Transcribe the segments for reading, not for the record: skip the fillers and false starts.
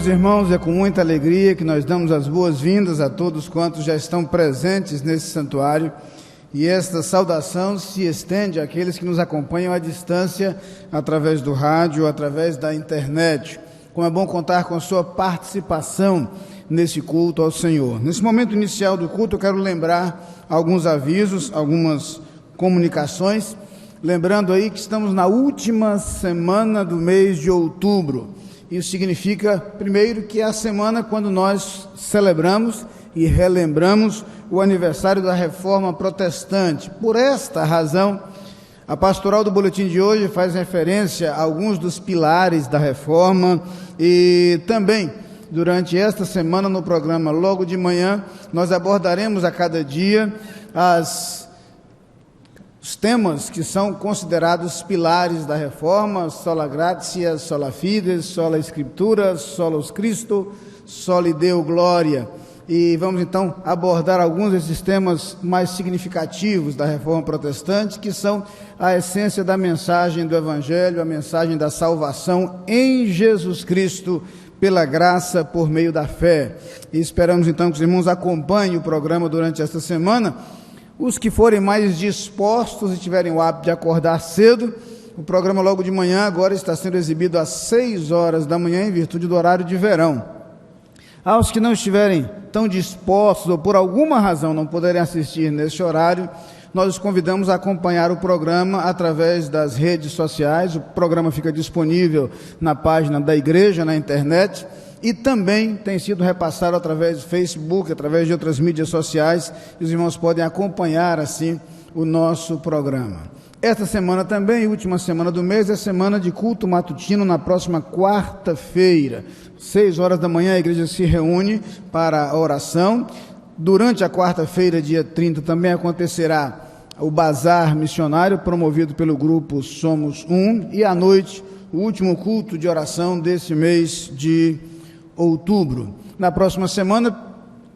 meus irmãos, é com muita alegria que nós damos as boas-vindas a todos quantos já estão presentes nesse santuário, e esta saudação se estende àqueles que nos acompanham à distância, através do rádio, através da internet. Como é bom contar com a sua participação nesse culto ao Senhor. Nesse momento inicial do culto, eu quero lembrar alguns avisos, algumas comunicações, lembrando aí que estamos na última semana do mês de outubro. Isso significa, primeiro, que é a semana quando nós celebramos e relembramos o aniversário da Reforma Protestante. Por esta razão, a pastoral do boletim de hoje faz referência a alguns dos pilares da Reforma, e também, durante esta semana, no programa logo de manhã, nós abordaremos a cada dia os temas que são considerados pilares da Reforma: sola gratia, sola fides, sola Scriptura, solus Christo, soli Deo gloria. E vamos então abordar alguns desses temas mais significativos da Reforma Protestante, que são a essência da mensagem do Evangelho, a mensagem da salvação em Jesus Cristo, pela graça, por meio da fé. E esperamos então que os irmãos acompanhem o programa durante esta semana. Os que forem mais dispostos e tiverem o hábito de acordar cedo, o programa logo de manhã agora está sendo exibido às 6 horas da manhã, em virtude do horário de verão. Aos que não estiverem tão dispostos ou por alguma razão não puderem assistir neste horário, nós os convidamos a acompanhar o programa através das redes sociais. O programa fica disponível na página da igreja, na internet, e também tem sido repassado através do Facebook, através de outras mídias sociais, e os irmãos podem acompanhar assim o nosso programa. Esta semana também, última semana do mês, é semana de culto matutino. Na próxima quarta-feira, 6 horas da manhã, a igreja se reúne para a oração. Durante a quarta-feira, dia 30, também acontecerá o bazar missionário, promovido pelo grupo Somos Um, e à noite, o último culto de oração desse mês de outubro. Na próxima semana,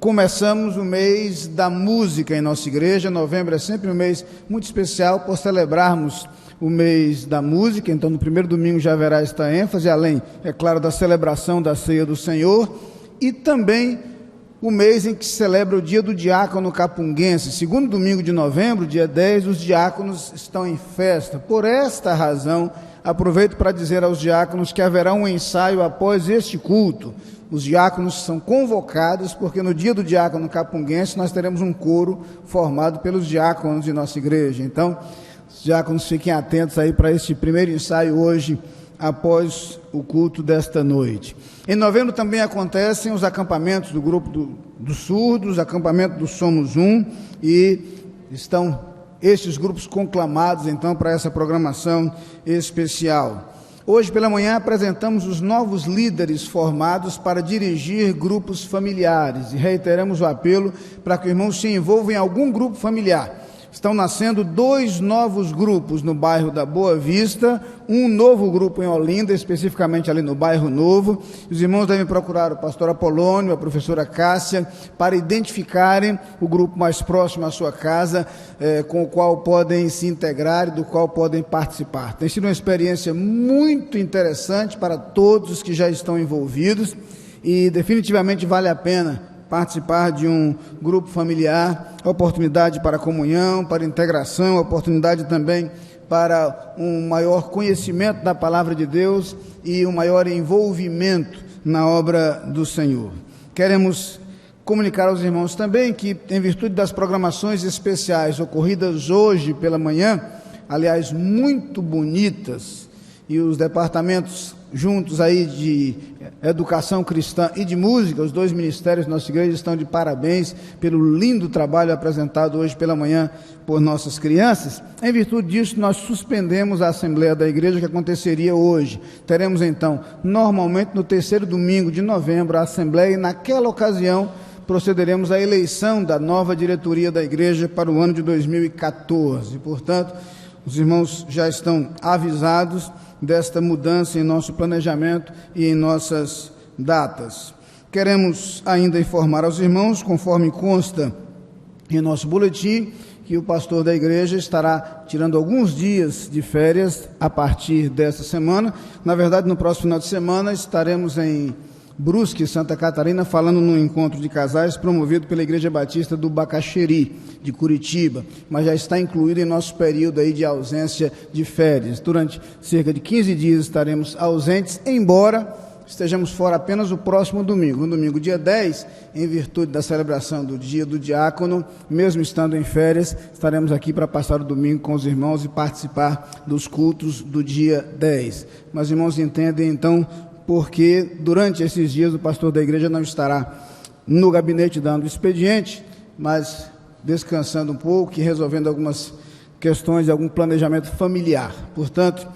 começamos o mês da música em nossa igreja. Novembro é sempre um mês muito especial por celebrarmos o mês da música. Então, no primeiro domingo já haverá esta ênfase, além, é claro, da celebração da Ceia do Senhor, e também o mês em que se celebra o dia do diácono capunguense. Segundo domingo de novembro, dia 10, os diáconos estão em festa. Por esta razão, aproveito para dizer aos diáconos que haverá um ensaio após este culto. Os diáconos são convocados, porque no dia do diácono capunguense nós teremos um coro formado pelos diáconos de nossa igreja. Então, os diáconos fiquem atentos aí para este primeiro ensaio hoje, após o culto desta noite. Em novembro também acontecem os acampamentos do grupo dos surdos, acampamento do Somos Um, e estão estes grupos conclamados então para essa programação especial. Hoje pela manhã apresentamos os novos líderes formados para dirigir grupos familiares, e reiteramos o apelo para que o irmão se envolva em algum grupo familiar. Estão nascendo 2 novos grupos no bairro da Boa Vista, um novo grupo em Olinda, especificamente ali no bairro Novo. Os irmãos devem procurar o pastor Apolônio, a professora Cássia, para identificarem o grupo mais próximo à sua casa, com o qual podem se integrar e do qual podem participar. Tem sido uma experiência muito interessante para todos os que já estão envolvidos, e definitivamente vale a pena participar de um grupo familiar. Oportunidade para comunhão, para integração, oportunidade também para um maior conhecimento da palavra de Deus e um maior envolvimento na obra do Senhor. Queremos comunicar aos irmãos também que, em virtude das programações especiais ocorridas hoje pela manhã, aliás, muito bonitas, e os departamentos juntos aí de educação cristã e de música, os 2 ministérios da nossa igreja estão de parabéns pelo lindo trabalho apresentado hoje pela manhã por nossas crianças. Em virtude disso, nós suspendemos a Assembleia da Igreja, que aconteceria hoje. Teremos então, normalmente no 3º domingo de novembro, a Assembleia, e naquela ocasião procederemos à eleição da nova diretoria da igreja para o ano de 2014. Portanto, os irmãos já estão avisados desta mudança em nosso planejamento e em nossas datas. Queremos ainda informar aos irmãos, conforme consta em nosso boletim, que o pastor da igreja estará tirando alguns dias de férias a partir desta semana. Na verdade, no próximo final de semana estaremos em Brusque, Santa Catarina, falando num encontro de casais promovido pela Igreja Batista do Bacaxeri, de Curitiba, mas já está incluído em nosso período aí de ausência de férias. Durante cerca de 15 dias estaremos ausentes, embora estejamos fora apenas o próximo domingo. No domingo, dia 10, em virtude da celebração do Dia do Diácono, mesmo estando em férias, estaremos aqui para passar o domingo com os irmãos e participar dos cultos do dia 10. Mas os irmãos entendem, então, porque durante esses dias o pastor da igreja não estará no gabinete dando expediente, mas descansando um pouco e resolvendo algumas questões de algum planejamento familiar. Portanto,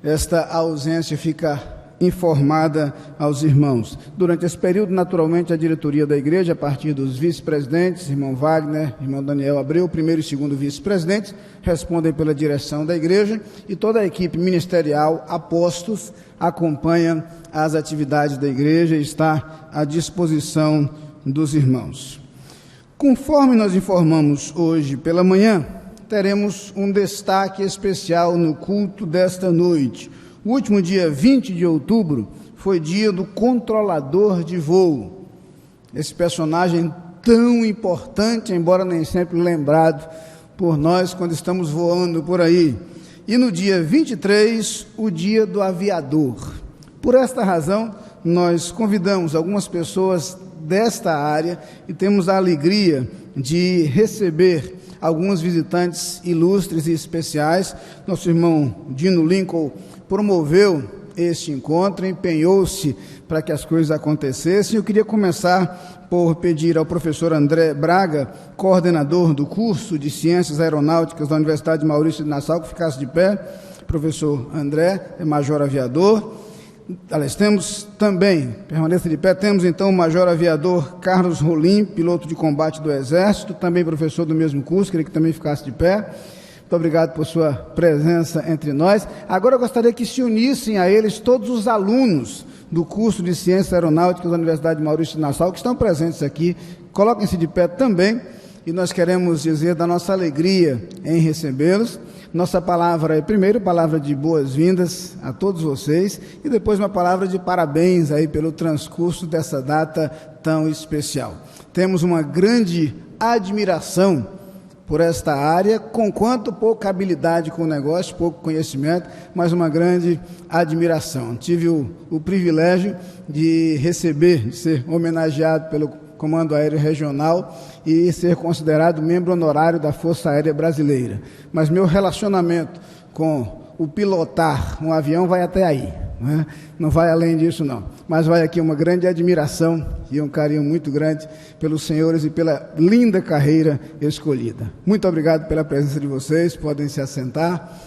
esta ausência fica informada aos irmãos. Durante esse período, naturalmente, a diretoria da igreja, a partir dos vice-presidentes, irmão Wagner, irmão Daniel Abreu, primeiro e segundo vice-presidentes, respondem pela direção da igreja, e toda a equipe ministerial, apostos, acompanha as atividades da igreja e está à disposição dos irmãos. Conforme nós informamos hoje pela manhã, teremos um destaque especial no culto desta noite. O último dia 20 de outubro foi dia do controlador de voo. Esse personagem tão importante, embora nem sempre lembrado por nós quando estamos voando por aí. E no dia 23, o dia do aviador. Por esta razão, nós convidamos algumas pessoas desta área e temos a alegria de receber alguns visitantes ilustres e especiais. Nosso irmão Dino Lincoln promoveu este encontro, empenhou-se para que as coisas acontecessem. Eu queria começar por pedir ao professor André Braga, coordenador do curso de Ciências Aeronáuticas da Universidade de Maurício de Nassau, que ficasse de pé. Professor André é major aviador. Aliás, temos também, permaneça de pé, temos então o major aviador Carlos Rolim, piloto de combate do Exército, também professor do mesmo curso, queria que também ficasse de pé. Muito obrigado por sua presença entre nós. Agora eu gostaria que se unissem a eles todos os alunos do curso de Ciências Aeronáuticas da Universidade de Maurício de Nassau, que estão presentes aqui. Coloquem-se de pé também, e nós queremos dizer da nossa alegria em recebê-los. Nossa palavra é, primeiro, palavra de boas-vindas a todos vocês, e depois uma palavra de parabéns aí pelo transcurso dessa data tão especial. Temos uma grande admiração por esta área, conquanto pouca habilidade com o negócio, pouco conhecimento, mas uma grande admiração. Tive o privilégio de receber, de ser homenageado pelo Comando Aéreo Regional e ser considerado membro honorário da Força Aérea Brasileira. Mas meu relacionamento com o pilotar um avião vai até aí, né? Não vai além disso não, mas vai aqui uma grande admiração e um carinho muito grande pelos senhores e pela linda carreira escolhida. Muito obrigado pela presença de vocês, podem se assentar.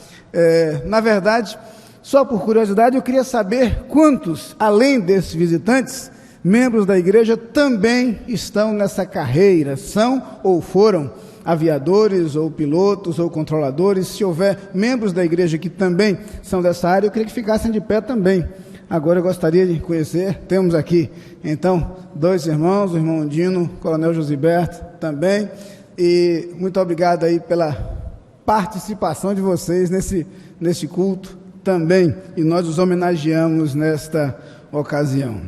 Na verdade, só por curiosidade, eu queria saber quantos, além desses visitantes, membros da igreja também estão nessa carreira, são ou foram aviadores, ou pilotos, ou controladores. Se houver membros da igreja que também são dessa área, eu queria que ficassem de pé também. Agora eu gostaria de conhecer, temos aqui, então, dois irmãos, o irmão Dino, o coronel Josiberto também, e muito obrigado aí pela participação de vocês nesse culto também, e nós os homenageamos nesta ocasião.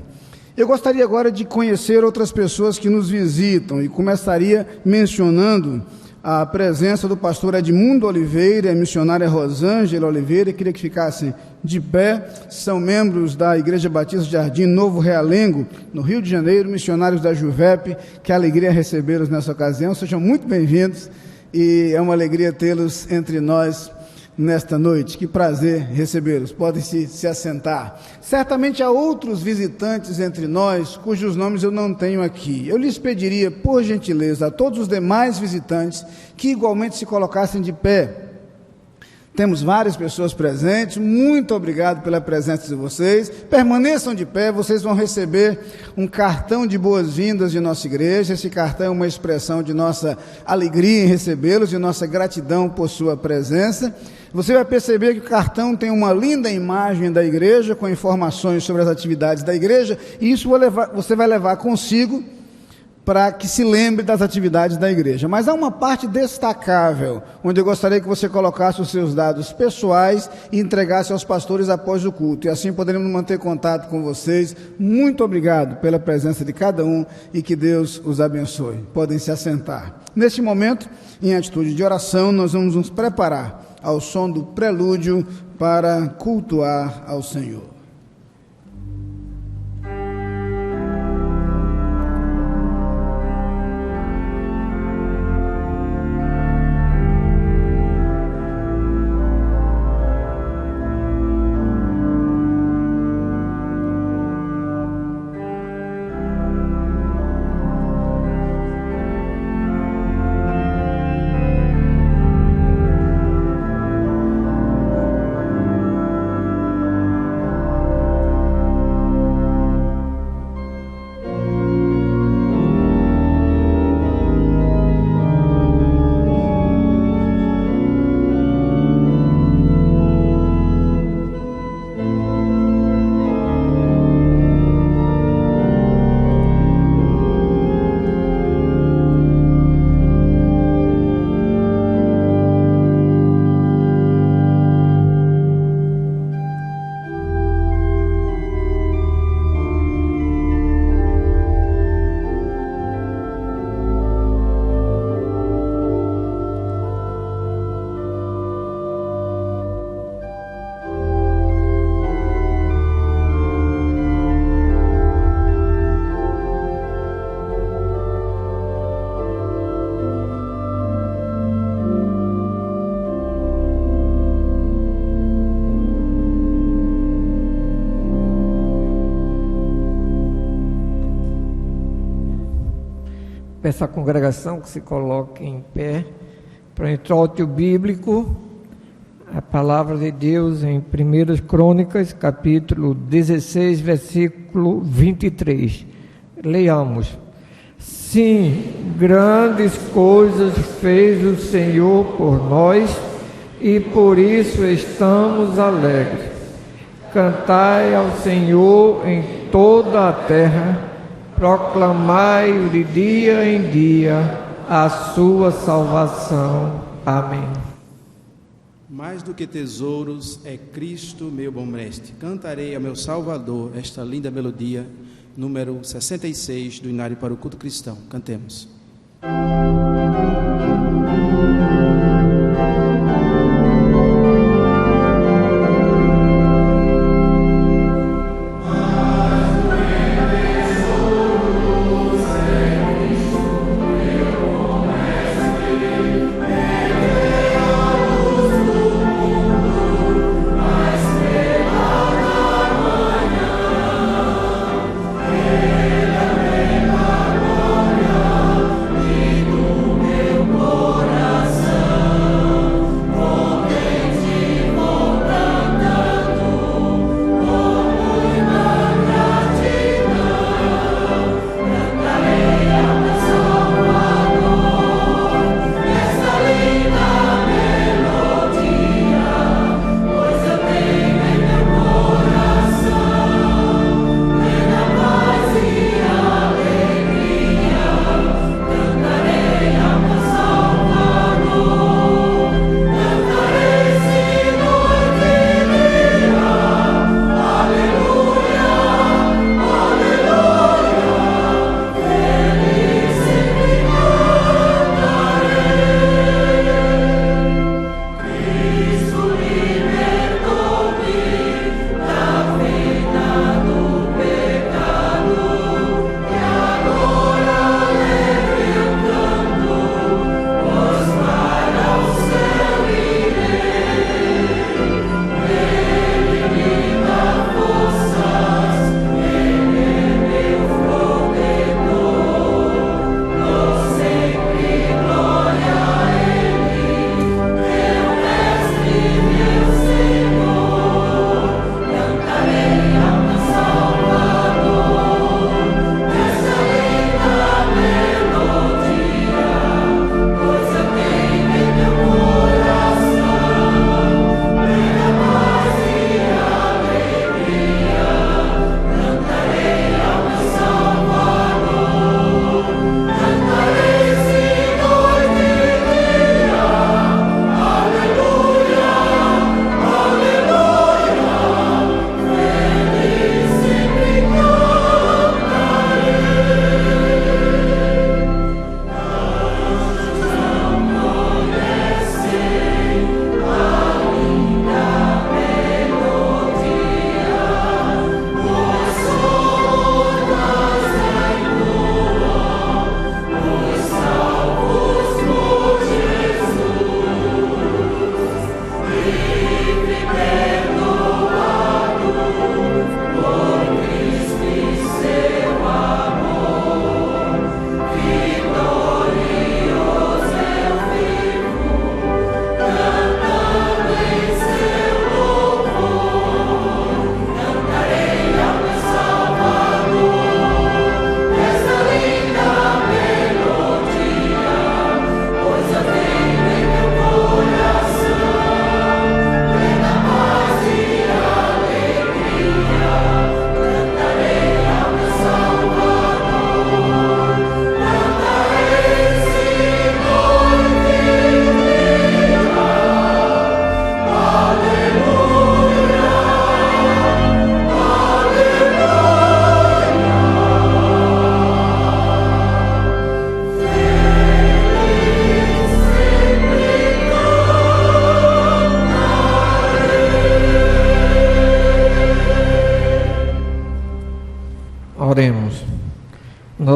Eu gostaria agora de conhecer outras pessoas que nos visitam e começaria mencionando a presença do pastor Edmundo Oliveira, a missionária Rosângela Oliveira, queria que ficassem de pé, são membros da Igreja Batista Jardim Novo Realengo, no Rio de Janeiro, missionários da Juvep, que alegria recebê-los nessa ocasião, sejam muito bem-vindos e é uma alegria tê-los entre nós nesta noite, que prazer recebê-los, podem se assentar. Certamente há outros visitantes entre nós, cujos nomes eu não tenho aqui. Eu lhes pediria, por gentileza, a todos os demais visitantes, que igualmente se colocassem de pé. Temos várias pessoas presentes, muito obrigado pela presença de vocês, permaneçam de pé, vocês vão receber um cartão de boas-vindas de nossa igreja, esse cartão é uma expressão de nossa alegria em recebê-los, de nossa gratidão por sua presença. Você vai perceber que o cartão tem uma linda imagem da igreja, com informações sobre as atividades da igreja, e isso você vai levar consigo para que se lembre das atividades da igreja. Mas há uma parte destacável, onde eu gostaria que você colocasse os seus dados pessoais e entregasse aos pastores após o culto, e assim poderemos manter contato com vocês. Muito obrigado pela presença de cada um e que Deus os abençoe. Podem se assentar. Neste momento, em atitude de oração, nós vamos nos preparar ao som do prelúdio para cultuar ao Senhor. Peço à congregação que se coloque em pé para o introito bíblico, a palavra de Deus em 1 Crônicas, capítulo 16, versículo 23. Leiamos. Sim, grandes coisas fez o Senhor por nós e por isso estamos alegres. Cantai ao Senhor em toda a terra, proclamai de dia em dia a sua salvação. Amém. Mais do que tesouros é Cristo meu bom mestre. Cantarei ao meu Salvador esta linda melodia, número 66 do Inário para o Culto Cristão. Cantemos. Coração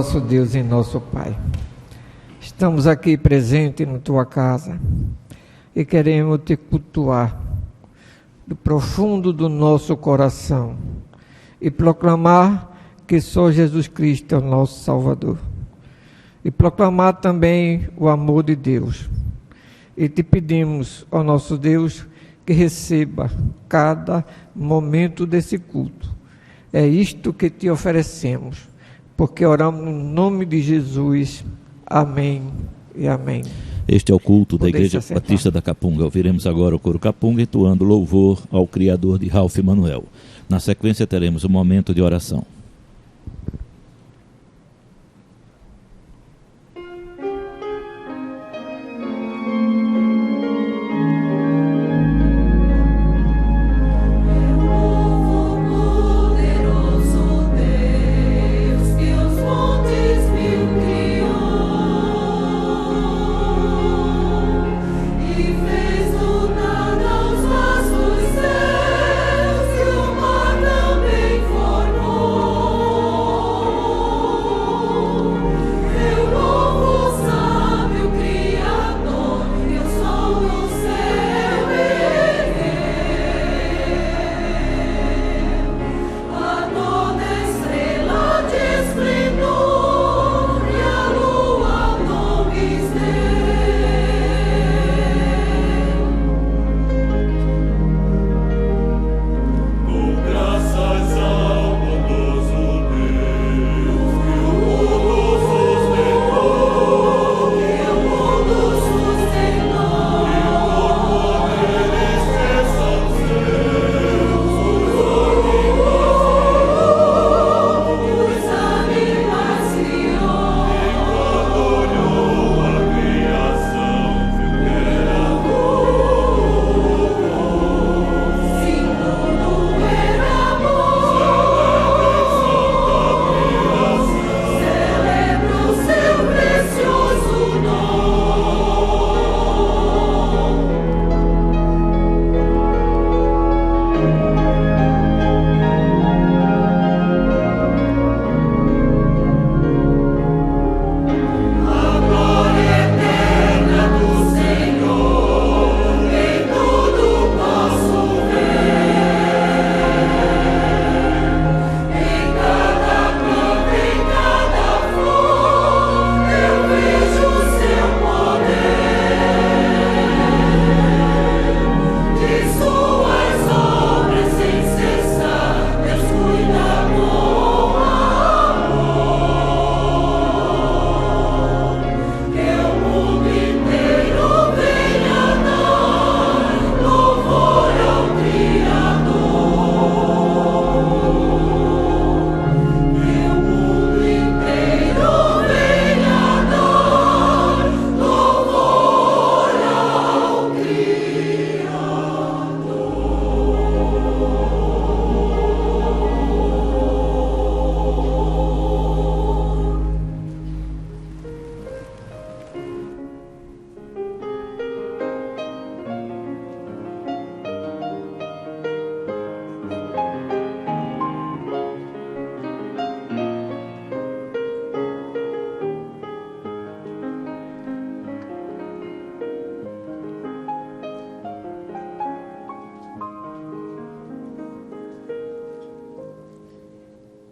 nosso Deus e nosso Pai. Estamos aqui presentes na tua casa e queremos te cultuar do profundo do nosso coração e proclamar que só Jesus Cristo é o nosso Salvador. E proclamar também o amor de Deus. E te pedimos, ó nosso Deus, que receba cada momento desse culto. É isto que te oferecemos, porque oramos no nome de Jesus. Amém e amém. Este é o culto da Igreja Batista da Capunga. Ouviremos agora o coro Capunga entoando louvor ao Criador de Ralph Emanuel. Na sequência teremos um momento de oração.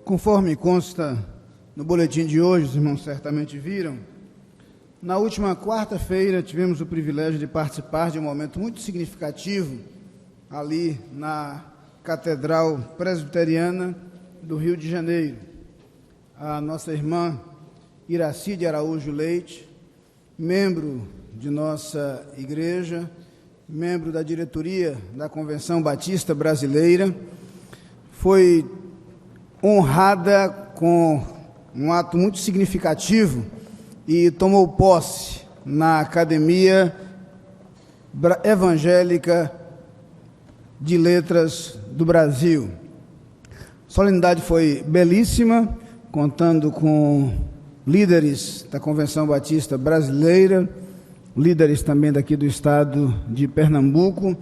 Conforme consta no boletim de hoje, os irmãos certamente viram, na última quarta-feira tivemos o privilégio de participar de um momento muito significativo ali na Catedral Presbiteriana do Rio de Janeiro. A nossa irmã Iracide Araújo Leite, membro de nossa igreja, membro da diretoria da Convenção Batista Brasileira, foi honrada com um ato muito significativo e tomou posse na Academia Evangélica de Letras do Brasil. A solenidade foi belíssima, contando com líderes da Convenção Batista Brasileira, líderes também daqui do estado de Pernambuco,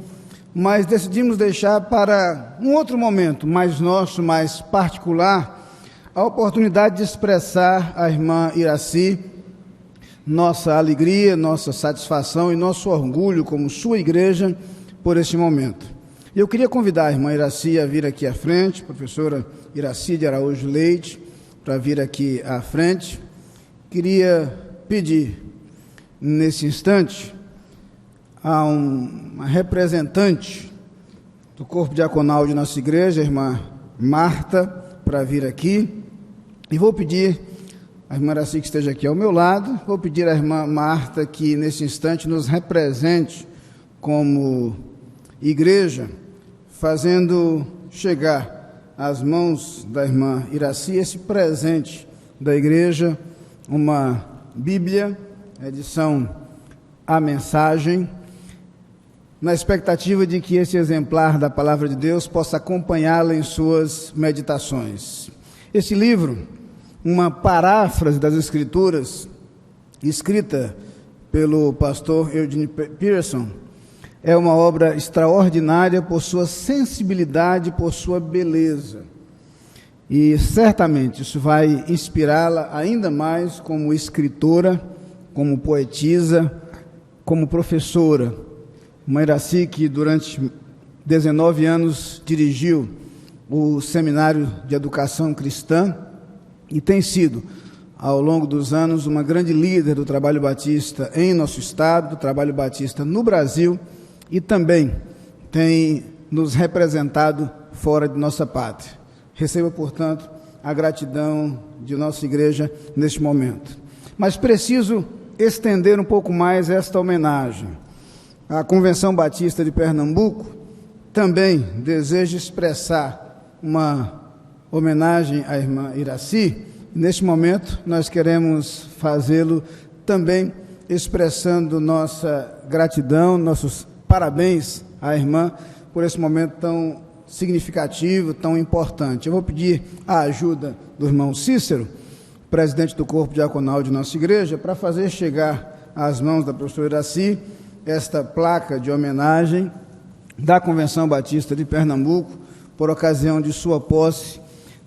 mas decidimos deixar para um outro momento mais nosso, mais particular, a oportunidade de expressar à irmã Iraci nossa alegria, nossa satisfação e nosso orgulho como sua igreja por este momento. Eu queria convidar a irmã Iraci a vir aqui à frente, professora Iraci de Araújo Leite, para vir aqui à frente. Queria pedir, nesse instante, a uma representante do corpo diaconal de nossa igreja, a irmã Marta, para vir aqui. E vou pedir, a irmã Iraci que esteja aqui ao meu lado, vou pedir à irmã Marta que, nesse instante, nos represente como igreja, fazendo chegar às mãos da irmã Iraci esse presente da igreja, uma Bíblia, edição A Mensagem, na expectativa de que esse exemplar da Palavra de Deus possa acompanhá-la em suas meditações. Esse livro, uma paráfrase das Escrituras, escrita pelo pastor Eugene Peterson, é uma obra extraordinária por sua sensibilidade, por sua beleza. E certamente isso vai inspirá-la ainda mais como escritora, como poetisa, como professora. Uma Iraci que durante 19 anos dirigiu o Seminário de Educação Cristã e tem sido, ao longo dos anos, uma grande líder do trabalho batista em nosso estado, do trabalho batista no Brasil, e também tem nos representado fora de nossa pátria. Receba, portanto, a gratidão de nossa igreja neste momento. Mas preciso estender um pouco mais esta homenagem. A Convenção Batista de Pernambuco também deseja expressar uma homenagem à irmã Iraci. Neste momento, nós queremos fazê-lo também expressando nossa gratidão, nossos parabéns à irmã por esse momento tão significativo, tão importante. Eu vou pedir a ajuda do irmão Cícero, presidente do corpo diaconal de nossa igreja, para fazer chegar às mãos da professora Iraci esta placa de homenagem da Convenção Batista de Pernambuco, por ocasião de sua posse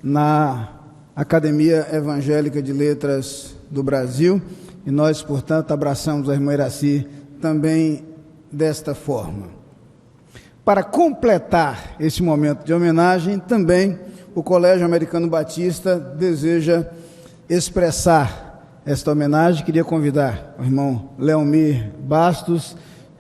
na Academia Evangélica de Letras do Brasil. E nós, portanto, abraçamos a irmã Iraci também desta forma. Para completar esse momento de homenagem, também o Colégio Americano Batista deseja expressar esta homenagem. Queria convidar o irmão Leomir Bastos,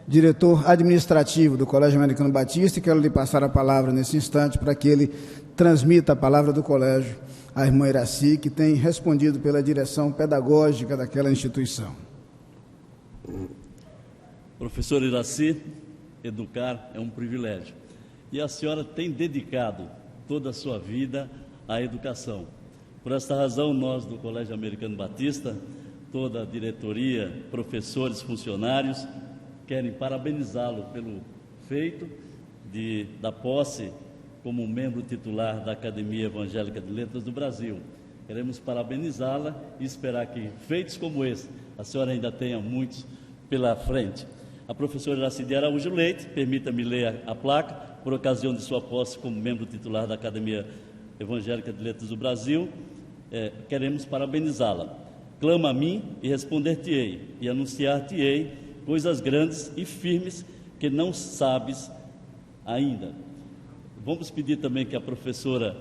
diretor administrativo do Colégio Americano Batista, e quero lhe passar a palavra nesse instante para que ele transmita a palavra do colégio à irmã Iraci, que tem respondido pela direção pedagógica daquela instituição. Professora Iraci, educar é um privilégio. E a senhora tem dedicado toda a sua vida à educação. Por esta razão, nós do Colégio Americano Batista, toda a diretoria, professores, funcionários, querem parabenizá-lo pelo feito da posse como membro titular da Academia Evangélica de Letras do Brasil. Queremos parabenizá-la e esperar que feitos como esse, a senhora ainda tenha muitos pela frente. A professora Iraci de Araújo Leite, permita-me ler a placa, por ocasião de sua posse como membro titular da Academia Evangélica de Letras do Brasil, queremos parabenizá-la. Clama a mim e responder-te-ei, e anunciar-te-ei coisas grandes e firmes que não sabes ainda. Vamos pedir também que a professora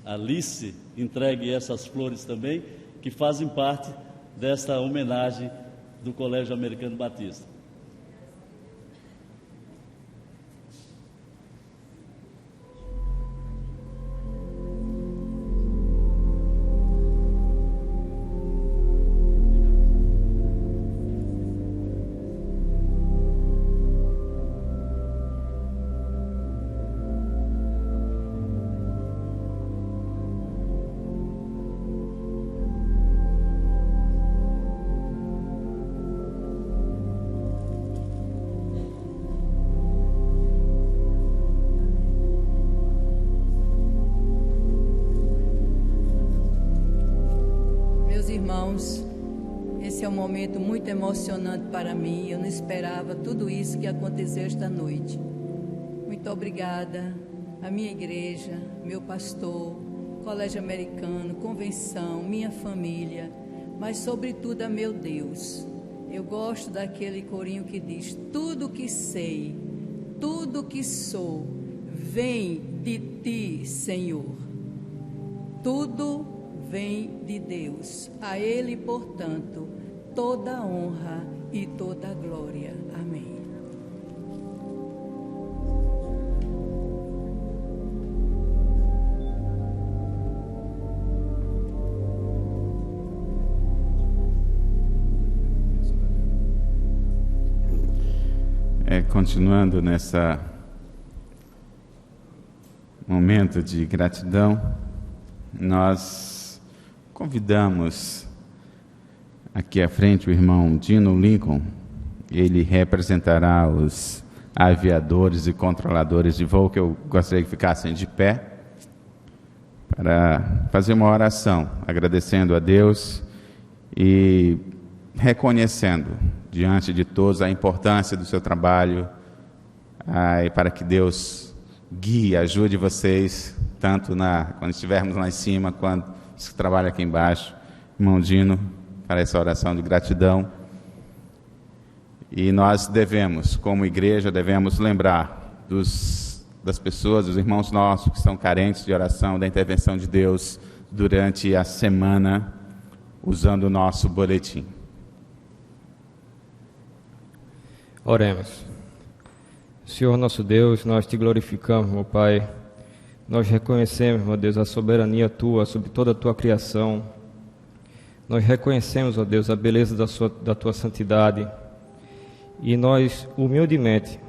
Alice entregue essas flores também, que fazem parte desta homenagem do Colégio Americano Batista. Irmãos, esse é um momento muito emocionante para mim. Eu não esperava tudo isso que aconteceu esta noite. Muito obrigada à minha igreja, meu pastor, Colégio Americano, convenção, minha família, mas sobretudo a meu Deus. Eu gosto daquele corinho que diz: tudo que sei, tudo que sou, vem de ti, Senhor. Tudo vem de Deus. A Ele, portanto, toda a honra e toda a glória. Amém. Continuando nessa momento de gratidão, nós convidamos aqui à frente o irmão Dino Lincoln. Ele representará os aviadores e controladores de voo, que eu gostaria que ficassem de pé, para fazer uma oração, agradecendo a Deus e reconhecendo diante de todos a importância do seu trabalho, e para que Deus guie, ajude vocês, tanto quando estivermos lá em cima, quanto os que trabalham aqui embaixo. Irmão Dino, para essa oração de gratidão. E nós devemos, como igreja, lembrar das pessoas, dos irmãos nossos que estão carentes de oração, da intervenção de Deus durante a semana, usando o nosso boletim. Oremos. Senhor nosso Deus, nós te glorificamos, meu Pai. Nós reconhecemos, meu Deus, a soberania Tua sobre toda a Tua criação. Nós reconhecemos, ó Deus, a beleza da Tua santidade. E nós, humildemente,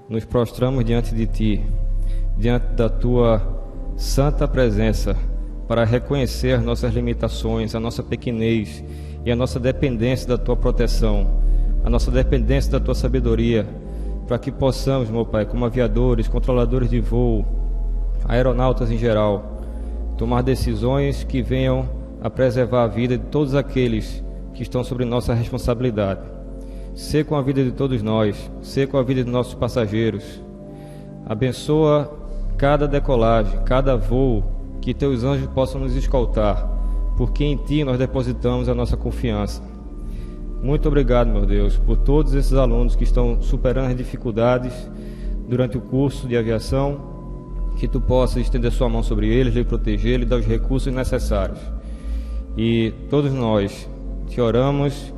nos prostramos diante de Ti, diante da Tua santa presença, para reconhecer as nossas limitações, a nossa pequenez e a nossa dependência da Tua proteção, a nossa dependência da Tua sabedoria, para que possamos, meu Pai, como aviadores, controladores de voo, aeronautas em geral, tomar decisões que venham a preservar a vida de todos aqueles que estão sobre nossa responsabilidade. Ser com a vida de todos nós, ser com a vida de nossos passageiros. Abençoa cada decolagem, cada voo, que Teus anjos possam nos escoltar, porque em Ti nós depositamos a nossa confiança. Muito obrigado, meu Deus, por todos esses alunos que estão superando as dificuldades durante o curso de aviação, que Tu possas estender Sua mão sobre eles, lhe proteger, lhe dar os recursos necessários. E todos nós Te oramos,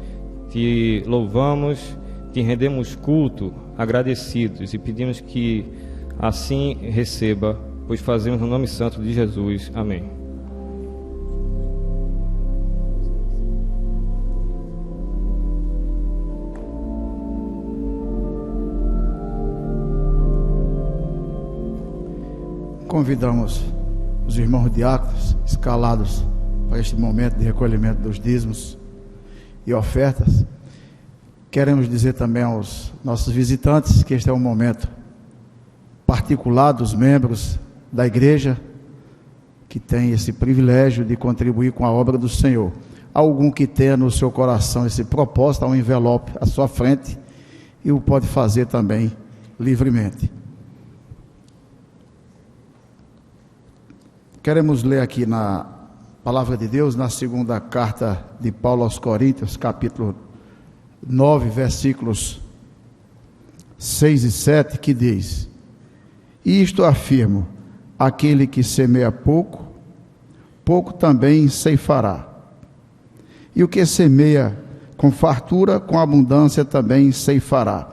Te louvamos, Te rendemos culto, agradecidos, e pedimos que assim receba, pois fazemos no nome santo de Jesus. Amém. Convidamos os irmãos diáconos escalados para este momento de recolhimento dos dízimos e ofertas. Queremos dizer também aos nossos visitantes que este é um momento particular dos membros da igreja, que tem esse privilégio de contribuir com a obra do Senhor. Algum que tenha no seu coração esse propósito, há um envelope à sua frente, e o pode fazer também livremente. Queremos ler aqui na Palavra de Deus, na segunda carta de Paulo aos Coríntios, capítulo 9, versículos 6 e 7, que diz: Isto afirmo, aquele que semeia pouco, pouco também ceifará. E o que semeia com fartura, com abundância também ceifará.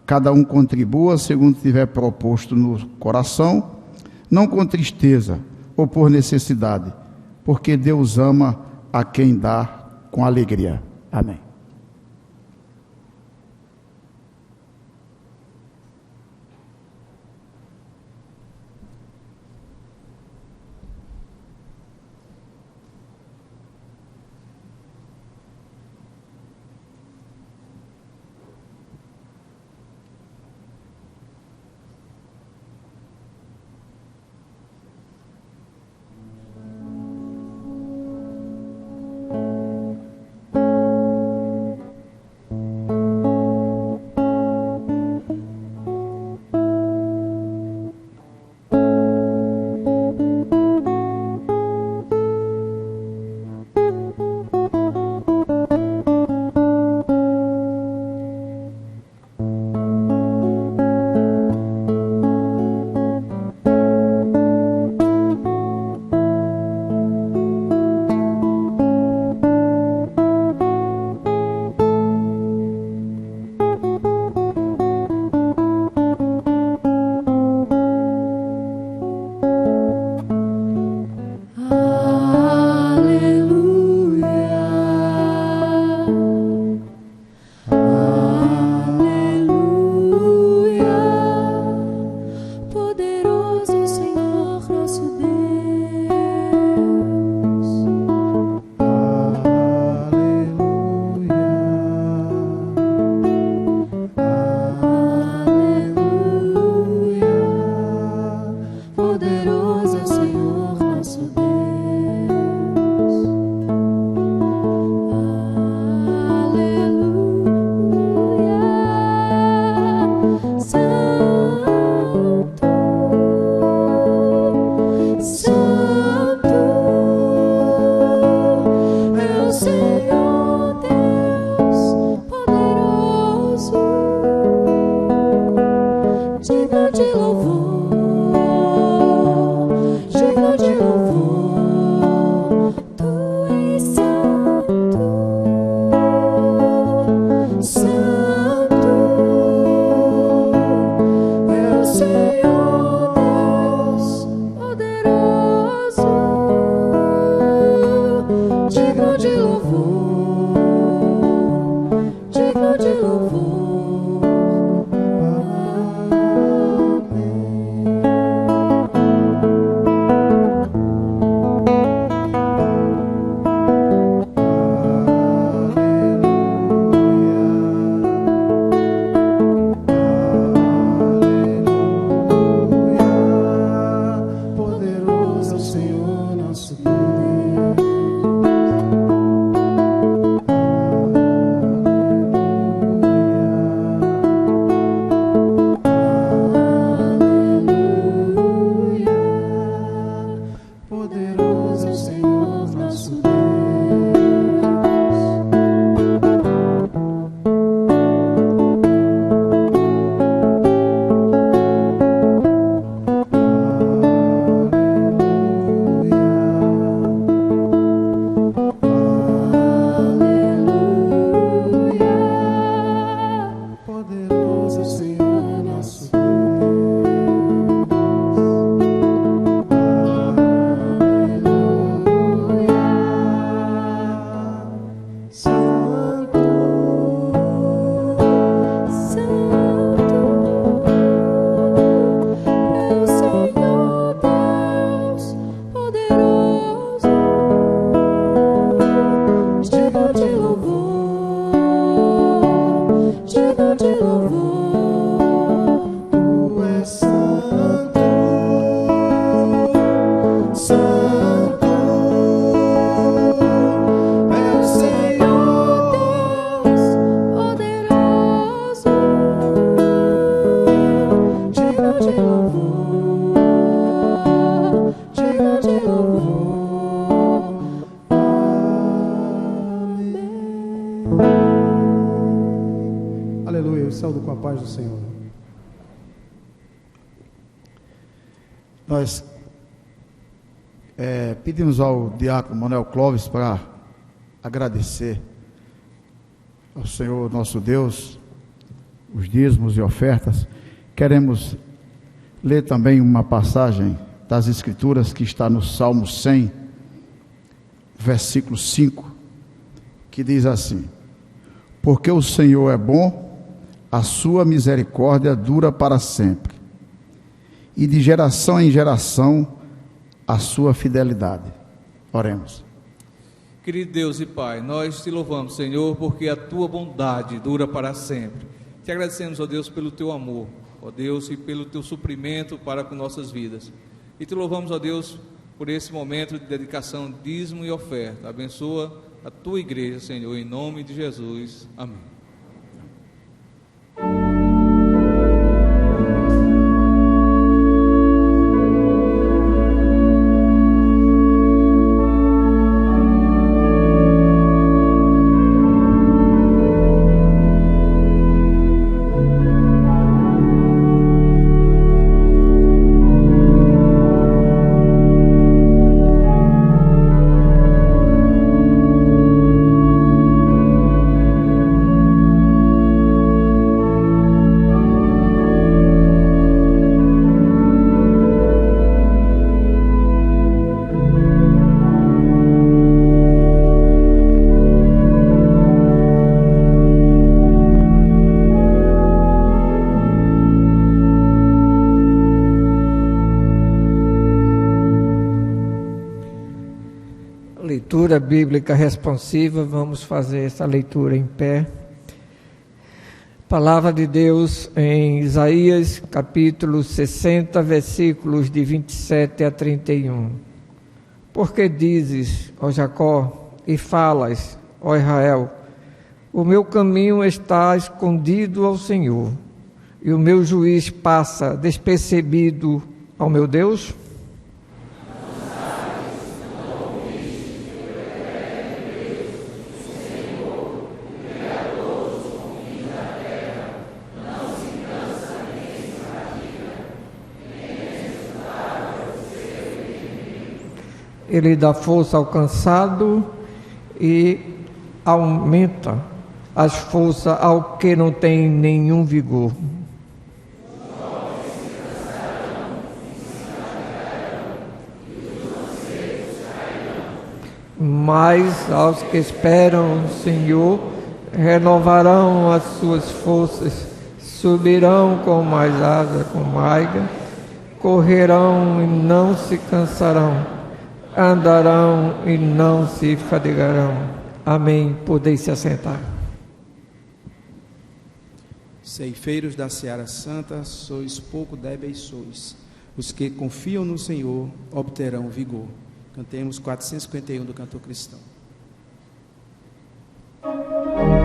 Cada um contribua segundo tiver proposto no coração, não com tristeza ou por necessidade, porque Deus ama a quem dá com alegria. Amém. Saúdo com a paz do Senhor. Nós pedimos ao diácono Manuel Clóvis para agradecer ao Senhor nosso Deus os dízimos e ofertas. Queremos ler também uma passagem das Escrituras que está no Salmo 100, versículo 5, que diz assim: porque o Senhor é bom, a sua misericórdia dura para sempre, e de geração em geração a sua fidelidade. Oremos. Querido Deus e Pai, nós te louvamos, Senhor, porque a tua bondade dura para sempre. Te agradecemos, ó Deus, pelo teu amor, ó Deus, e pelo teu suprimento para com nossas vidas. E te louvamos, ó Deus, por esse momento de dedicação, dízimo e oferta. Abençoa a tua igreja, Senhor, em nome de Jesus. Amém. Leitura bíblica responsiva, vamos fazer essa leitura em pé. Palavra de Deus em Isaías, capítulo 60, versículos de 27 a 31. Porque dizes, ó Jacó, e falas, ó Israel, o meu caminho está escondido ao Senhor, e o meu juiz passa despercebido ao meu Deus? Ele dá força ao cansado e aumenta as forças ao que não tem nenhum vigor. Mas aos que esperam o Senhor, renovarão as suas forças, subirão com mais asa, como águia, correrão e não se cansarão, andarão e não se fadigarão. Amém. Podeis se assentar. Ceifeiros da Seara Santa, sois pouco débeis sois. Os que confiam no Senhor obterão vigor. Cantemos 451 do Cantor Cristão. Amém.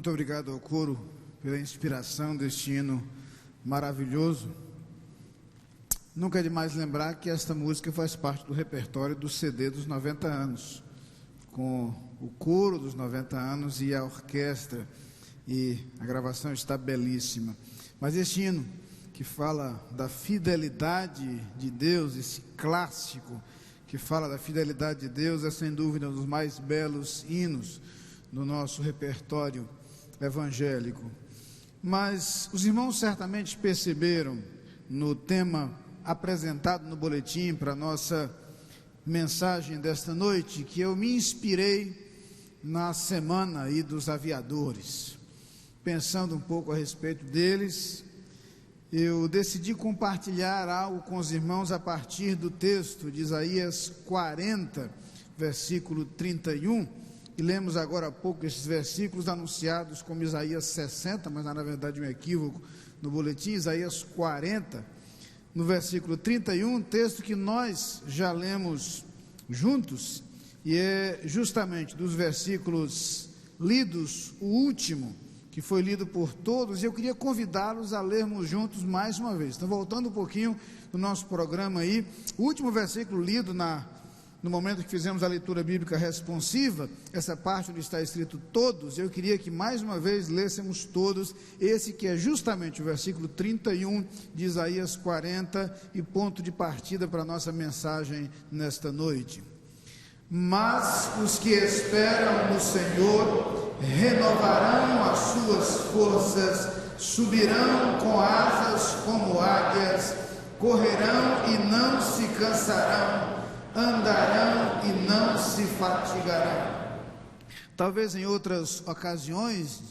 Muito obrigado ao coro pela inspiração deste hino maravilhoso. Nunca é demais lembrar que esta música faz parte do repertório do CD dos 90 anos, com o coro dos 90 anos e a orquestra, e a gravação está belíssima. Mas este hino, que fala da fidelidade de Deus, esse clássico que fala da fidelidade de Deus, é sem dúvida um dos mais belos hinos no nosso repertório evangélico. Mas os irmãos certamente perceberam no tema apresentado no boletim para a nossa mensagem desta noite que eu me inspirei na semana aí dos aviadores. Pensando um pouco a respeito deles, eu decidi compartilhar algo com os irmãos a partir do texto de Isaías 40, versículo 31, e lemos agora há pouco esses versículos anunciados como Isaías 60, mas na verdade um equívoco no boletim, Isaías 40, no versículo 31, texto que nós já lemos juntos, e é justamente dos versículos lidos, o último, que foi lido por todos, e eu queria convidá-los a lermos juntos mais uma vez. Então, voltando um pouquinho no nosso programa aí, o último versículo lido no momento que fizemos a leitura bíblica responsiva, essa parte onde está escrito todos, eu queria que mais uma vez lêssemos todos, esse que é justamente o versículo 31 de Isaías 40, e ponto de partida para a nossa mensagem nesta noite. Mas os que esperam no Senhor renovarão as suas forças, subirão com asas como águias, correrão e não se cansarão, andarão e não se fatigarão. Talvez em outras ocasiões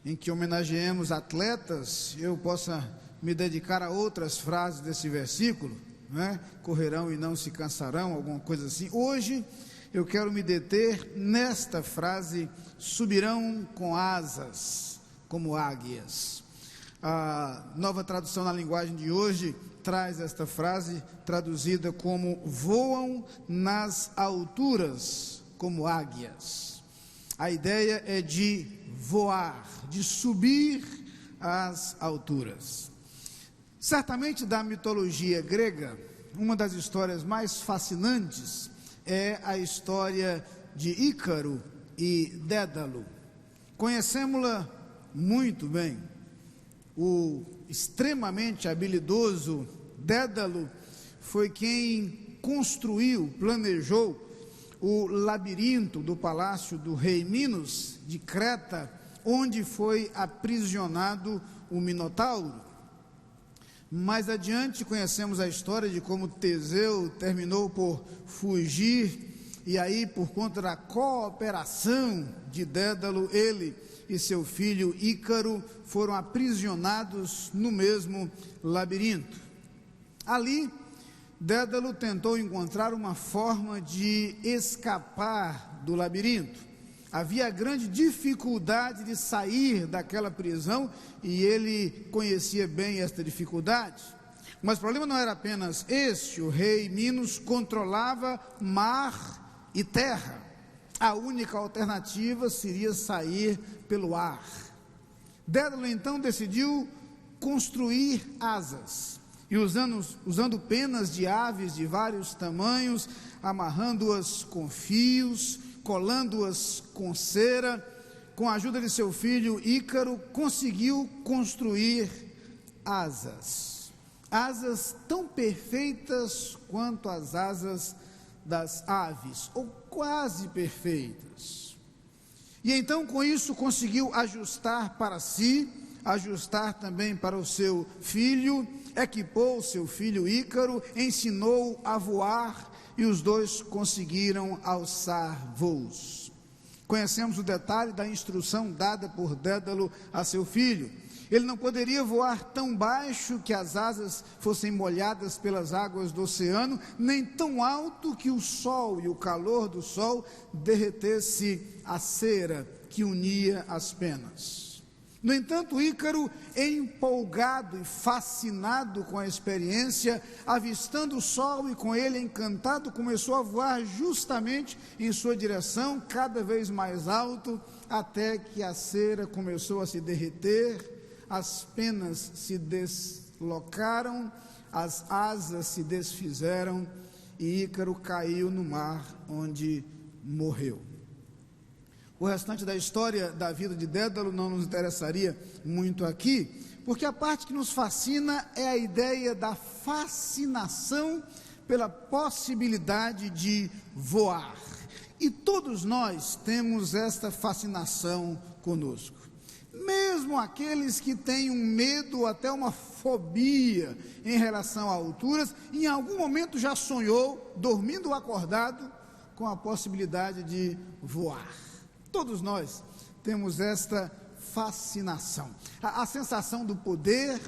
em que homenageemos atletas, eu possa me dedicar a outras frases desse versículo, né? Correrão e não se cansarão, alguma coisa assim. Hoje eu quero me deter nesta frase: subirão com asas como águias. A Nova Tradução na linguagem de hoje traz esta frase traduzida como voam nas alturas como águias. A ideia é de voar, de subir às alturas. Certamente da mitologia grega, uma das histórias mais fascinantes é a história de Ícaro e Dédalo. Conhecemos-la muito bem. O extremamente habilidoso Dédalo foi quem construiu, planejou o labirinto do palácio do rei Minos de Creta, onde foi aprisionado o Minotauro. Mais adiante conhecemos a história de como Teseu terminou por fugir, e aí por conta da cooperação de Dédalo, ele e seu filho Ícaro foram aprisionados no mesmo labirinto. Ali, Dédalo tentou encontrar uma forma de escapar do labirinto. Havia grande dificuldade de sair daquela prisão e ele conhecia bem esta dificuldade. Mas o problema não era apenas este: o rei Minos controlava mar e terra. A única alternativa seria sair pelo ar. Dédalo então decidiu construir asas, e usando penas de aves de vários tamanhos, amarrando-as com fios, colando-as com cera, com a ajuda de seu filho Ícaro, conseguiu construir asas tão perfeitas quanto as asas das aves, ou quase perfeitas. E então com isso conseguiu ajustar para si, ajustar também para o seu filho, equipou seu filho Ícaro, ensinou a voar, e os dois conseguiram alçar voos. Conhecemos o detalhe da instrução dada por Dédalo a seu filho. Ele não poderia voar tão baixo que as asas fossem molhadas pelas águas do oceano, nem tão alto que o sol e o calor do sol derretesse a cera que unia as penas. No entanto, Ícaro, empolgado e fascinado com a experiência, avistando o sol e com ele encantado, começou a voar justamente em sua direção, cada vez mais alto, até que a cera começou a se derreter, as penas se deslocaram, as asas se desfizeram e Ícaro caiu no mar, onde morreu. O restante da história da vida de Dédalo não nos interessaria muito aqui, porque a parte que nos fascina é a ideia da fascinação pela possibilidade de voar. E todos nós temos esta fascinação conosco. Mesmo aqueles que têm um medo ou até uma fobia em relação a alturas, em algum momento já sonhou, dormindo ou acordado, com a possibilidade de voar. Todos nós temos esta fascinação, a sensação do poder,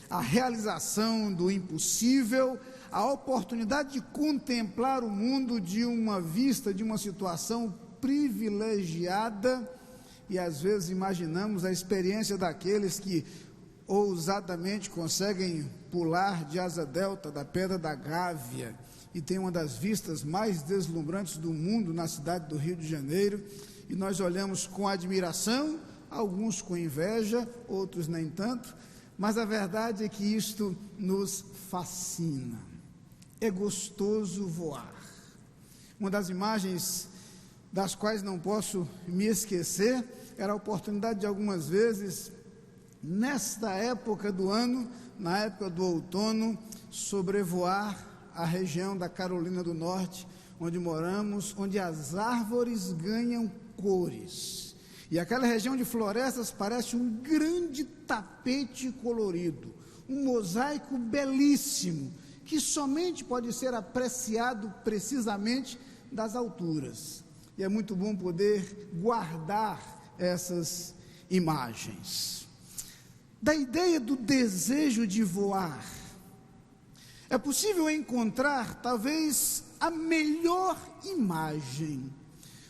a realização do impossível, a oportunidade de contemplar o mundo de uma vista, de uma situação privilegiada. E às vezes imaginamos a experiência daqueles que ousadamente conseguem pular de asa delta da Pedra da Gávea e tem uma das vistas mais deslumbrantes do mundo na cidade do Rio de Janeiro, e nós olhamos com admiração, alguns com inveja, outros nem tanto, mas a verdade é que isto nos fascina. É gostoso voar. Uma das imagens das quais não posso me esquecer era a oportunidade de algumas vezes, nesta época do ano, na época do outono, sobrevoar a região da Carolina do Norte, onde moramos, onde as árvores ganham cores. E aquela região de florestas parece um grande tapete colorido, um mosaico belíssimo, que somente pode ser apreciado precisamente das alturas. E é muito bom poder guardar essas imagens. Da ideia do desejo de voar, é possível encontrar talvez a melhor imagem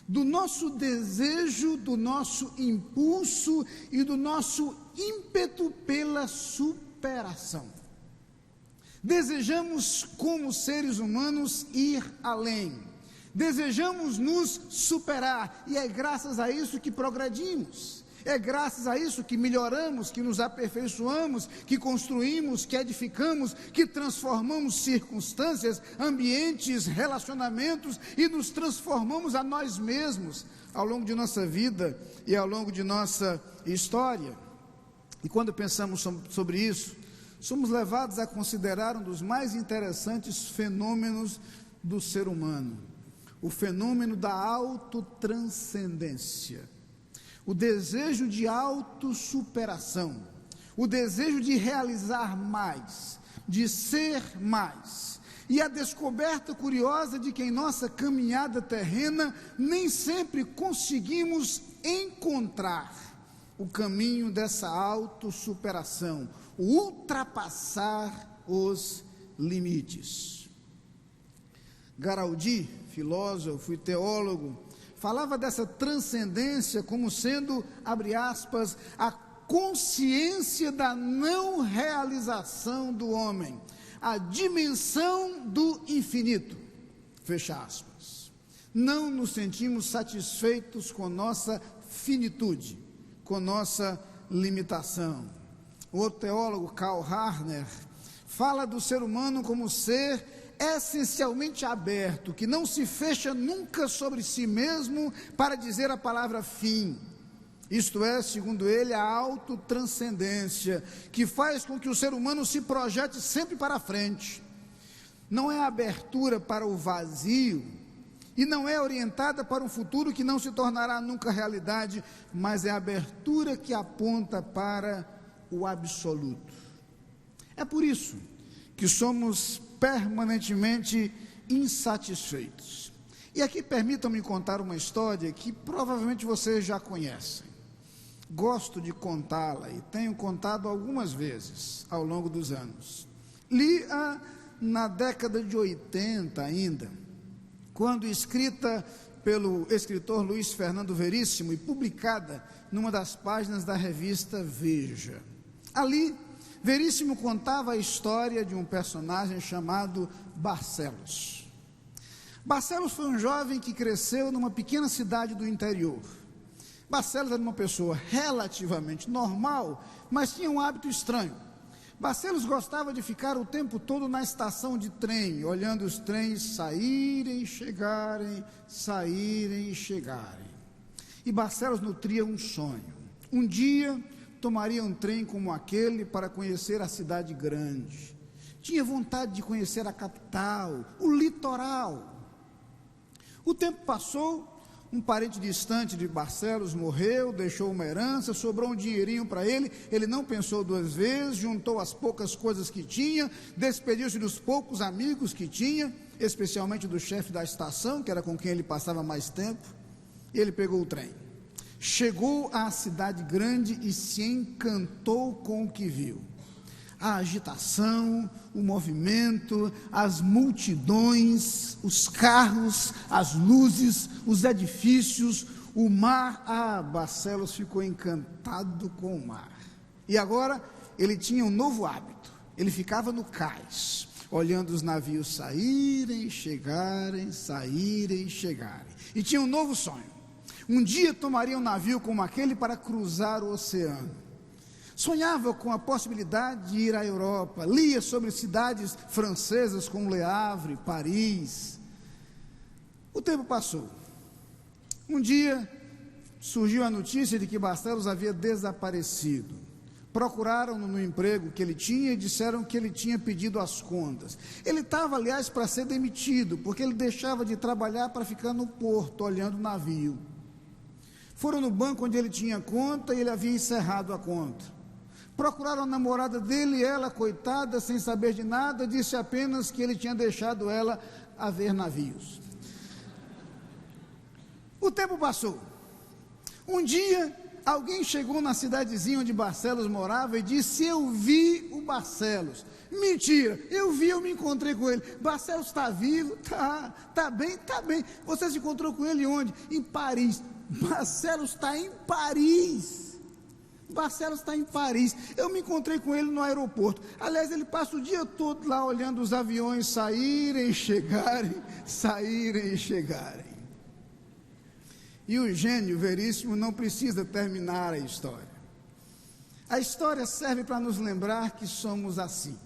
do nosso desejo, do nosso impulso e do nosso ímpeto pela superação. Desejamos, como seres humanos, ir além. Desejamos nos superar, e é graças a isso que progredimos. É graças a isso que melhoramos, que nos aperfeiçoamos, que construímos, que edificamos, que transformamos circunstâncias, ambientes, relacionamentos e nos transformamos a nós mesmos ao longo de nossa vida e ao longo de nossa história. E quando pensamos sobre isso, somos levados a considerar um dos mais interessantes fenômenos do ser humano, o fenômeno da autotranscendência. O desejo de autossuperação, o desejo de realizar mais, de ser mais, e a descoberta curiosa de que em nossa caminhada terrena nem sempre conseguimos encontrar o caminho dessa autossuperação, o ultrapassar os limites. Garaldi, filósofo e teólogo, falava dessa transcendência como sendo, abre aspas, a consciência da não realização do homem, a dimensão do infinito, fecha aspas. Não nos sentimos satisfeitos com nossa finitude, com nossa limitação. O outro teólogo, Karl Rahner, fala do ser humano como ser essencialmente aberto, que não se fecha nunca sobre si mesmo para dizer a palavra fim. Isto é, segundo ele, a autotranscendência, que faz com que o ser humano se projete sempre para frente. Não é abertura para o vazio, e não é orientada para um futuro que não se tornará nunca realidade, mas é a abertura que aponta para o absoluto. É por isso que somos permanentemente insatisfeitos. E aqui permitam-me contar uma história que provavelmente vocês já conhecem. Gosto de contá-la e tenho contado algumas vezes ao longo dos anos. Li-a na década de 80 ainda, quando escrita pelo escritor Luiz Fernando Veríssimo e publicada numa das páginas da revista Veja. Ali, Veríssimo contava a história de um personagem chamado Barcelos. Barcelos foi um jovem que cresceu numa pequena cidade do interior. Barcelos era uma pessoa relativamente normal, mas tinha um hábito estranho. Barcelos gostava de ficar o tempo todo na estação de trem, olhando os trens saírem e chegarem, saírem e chegarem. E Barcelos nutria um sonho. Um dia tomaria um trem como aquele para conhecer a cidade grande. Tinha vontade de conhecer a capital, o litoral. O tempo passou, Um parente distante de Barcelos morreu, deixou uma herança, sobrou um dinheirinho para ele. Ele não pensou duas vezes, juntou as poucas coisas que tinha, despediu-se dos poucos amigos que tinha, especialmente do chefe da estação, que era com quem ele passava mais tempo. E ele pegou o trem. Chegou à cidade grande e se encantou com o que viu. A agitação, o movimento, as multidões, os carros, as luzes, os edifícios, o mar. Barcelos ficou encantado com o mar. E agora ele tinha um novo hábito. Ele ficava no cais, olhando os navios saírem, chegarem, saírem, chegarem. E tinha um novo sonho. Um dia tomaria um navio como aquele para cruzar o oceano. Sonhava com a possibilidade de ir à Europa, lia sobre cidades francesas como Le Havre, Paris. O tempo passou. Um dia surgiu a notícia de que Barcelos havia desaparecido. Procuraram-no no emprego que ele tinha e disseram que ele tinha pedido as contas. Ele estava, aliás, para ser demitido, porque ele deixava de trabalhar para ficar no porto, olhando o navio. Foram no banco onde ele tinha conta e ele havia encerrado a conta. Procuraram a namorada dele e ela, coitada, sem saber de nada, disse apenas que ele tinha deixado ela a ver navios. O tempo passou. Um dia, alguém chegou na cidadezinha onde Barcelos morava e disse: eu vi o Barcelos. Mentira, eu me encontrei com ele. Barcelos está vivo? Tá bem. Você se encontrou com ele onde? Em Paris. Barcelos está em Paris. Barcelos está em Paris. Eu me encontrei com ele no aeroporto. Aliás, ele passa o dia todo lá olhando os aviões saírem e chegarem, saírem e chegarem. E o gênio Veríssimo não precisa terminar a história. A história serve para nos lembrar que somos assim,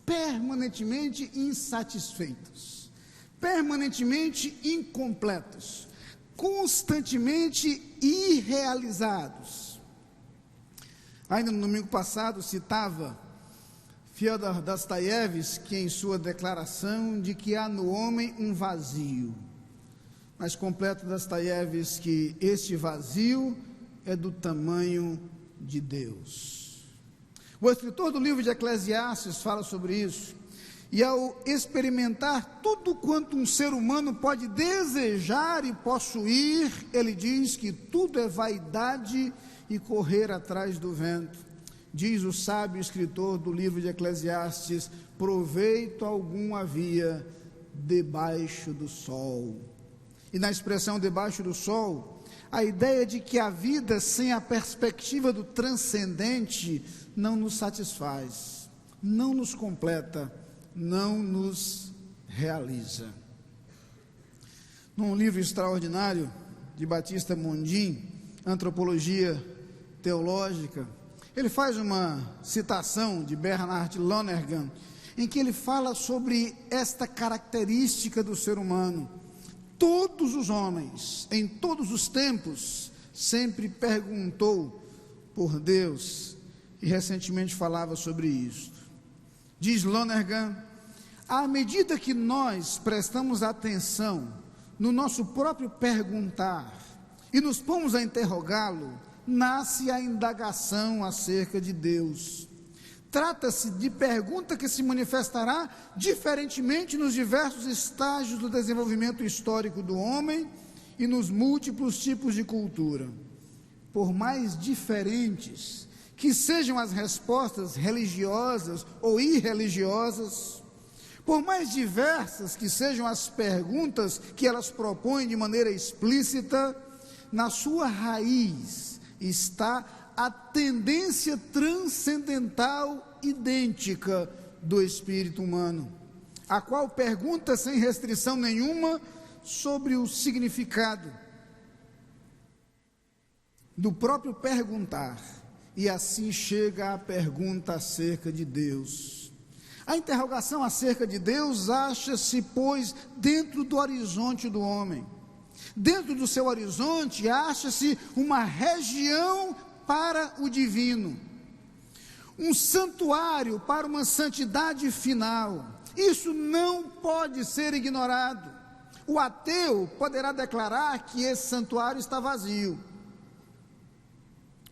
permanentemente insatisfeitos, permanentemente incompletos, constantemente irrealizados. Ainda no domingo passado citava Fyodor Dostoiévski em sua declaração de que há no homem um vazio. Mas completa Dostoiévski que este vazio é do tamanho de Deus. O escritor do livro de Eclesiastes fala sobre isso. E ao experimentar tudo quanto um ser humano pode desejar e possuir, ele diz que tudo é vaidade e correr atrás do vento. Diz o sábio escritor do livro de Eclesiastes: proveito algum havia debaixo do sol. E na expressão debaixo do sol, a ideia de que a vida sem a perspectiva do transcendente não nos satisfaz, não nos completa, não nos realiza. Num livro extraordinário de Batista Mondin, Antropologia Teológica, ele faz uma citação de Bernard Lonergan, em que ele fala sobre esta característica do ser humano. Todos os homens, em todos os tempos, sempre perguntou por Deus, e recentemente falava sobre isso. Diz Lonergan: à medida que nós prestamos atenção no nosso próprio perguntar e nos pomos a interrogá-lo, nasce a indagação acerca de Deus. Trata-se de pergunta que se manifestará diferentemente nos diversos estágios do desenvolvimento histórico do homem e nos múltiplos tipos de cultura. Por mais diferentes que sejam as respostas religiosas ou irreligiosas, por mais diversas que sejam as perguntas que elas propõem de maneira explícita, na sua raiz está a tendência transcendental idêntica do espírito humano, a qual pergunta sem restrição nenhuma sobre o significado do próprio perguntar, e assim chega à pergunta acerca de Deus. A interrogação acerca de Deus acha-se, pois, dentro do horizonte do homem. Dentro do seu horizonte acha-se uma região para o divino, um santuário para uma santidade final. Isso não pode ser ignorado. O ateu poderá declarar que esse santuário está vazio.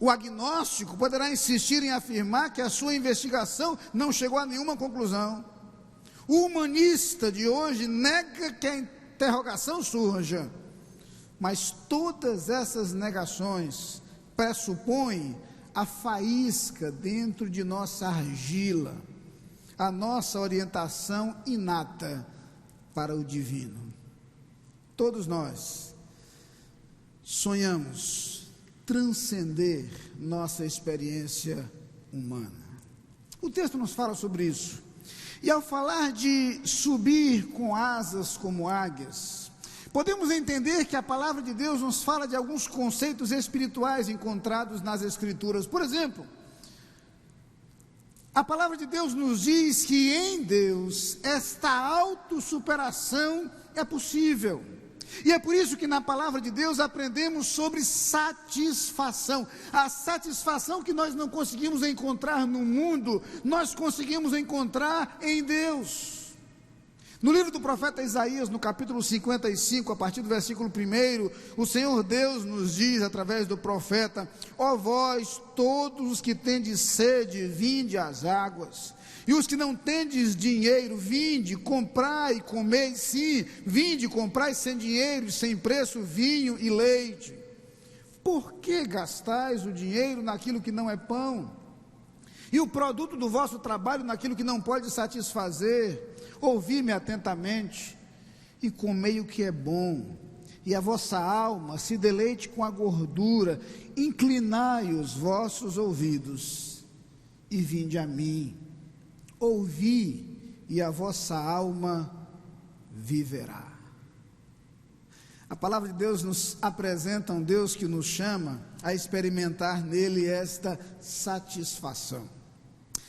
O agnóstico poderá insistir em afirmar que a sua investigação não chegou a nenhuma conclusão. O humanista de hoje nega que a interrogação surja. Mas todas essas negações pressupõem a faísca dentro de nossa argila, a nossa orientação inata para o divino. Todos nós sonhamos transcender nossa experiência humana. O texto nos fala sobre isso. E ao falar de subir com asas como águias, podemos entender que a palavra de Deus nos fala de alguns conceitos espirituais encontrados nas Escrituras. Por exemplo, a palavra de Deus nos diz que em Deus esta autossuperação é possível. E é por isso que na palavra de Deus aprendemos sobre satisfação. A satisfação que nós não conseguimos encontrar no mundo, nós conseguimos encontrar em Deus. No livro do profeta Isaías, no capítulo 55, a partir do versículo 1, o Senhor Deus nos diz através do profeta: ó vós, todos os que tendes sede, vinde às águas. E os que não tendes dinheiro, vinde, comprai e comei. Sim, vinde, comprai sem dinheiro e sem preço vinho e leite. Por que gastais o dinheiro naquilo que não é pão? E o produto do vosso trabalho naquilo que não pode satisfazer? Ouvi-me atentamente e comei o que é bom, e a vossa alma se deleite com a gordura. Inclinai os vossos ouvidos e vinde a mim. Ouvi, e a vossa alma viverá. A palavra de Deus nos apresenta um Deus que nos chama a experimentar nele esta satisfação.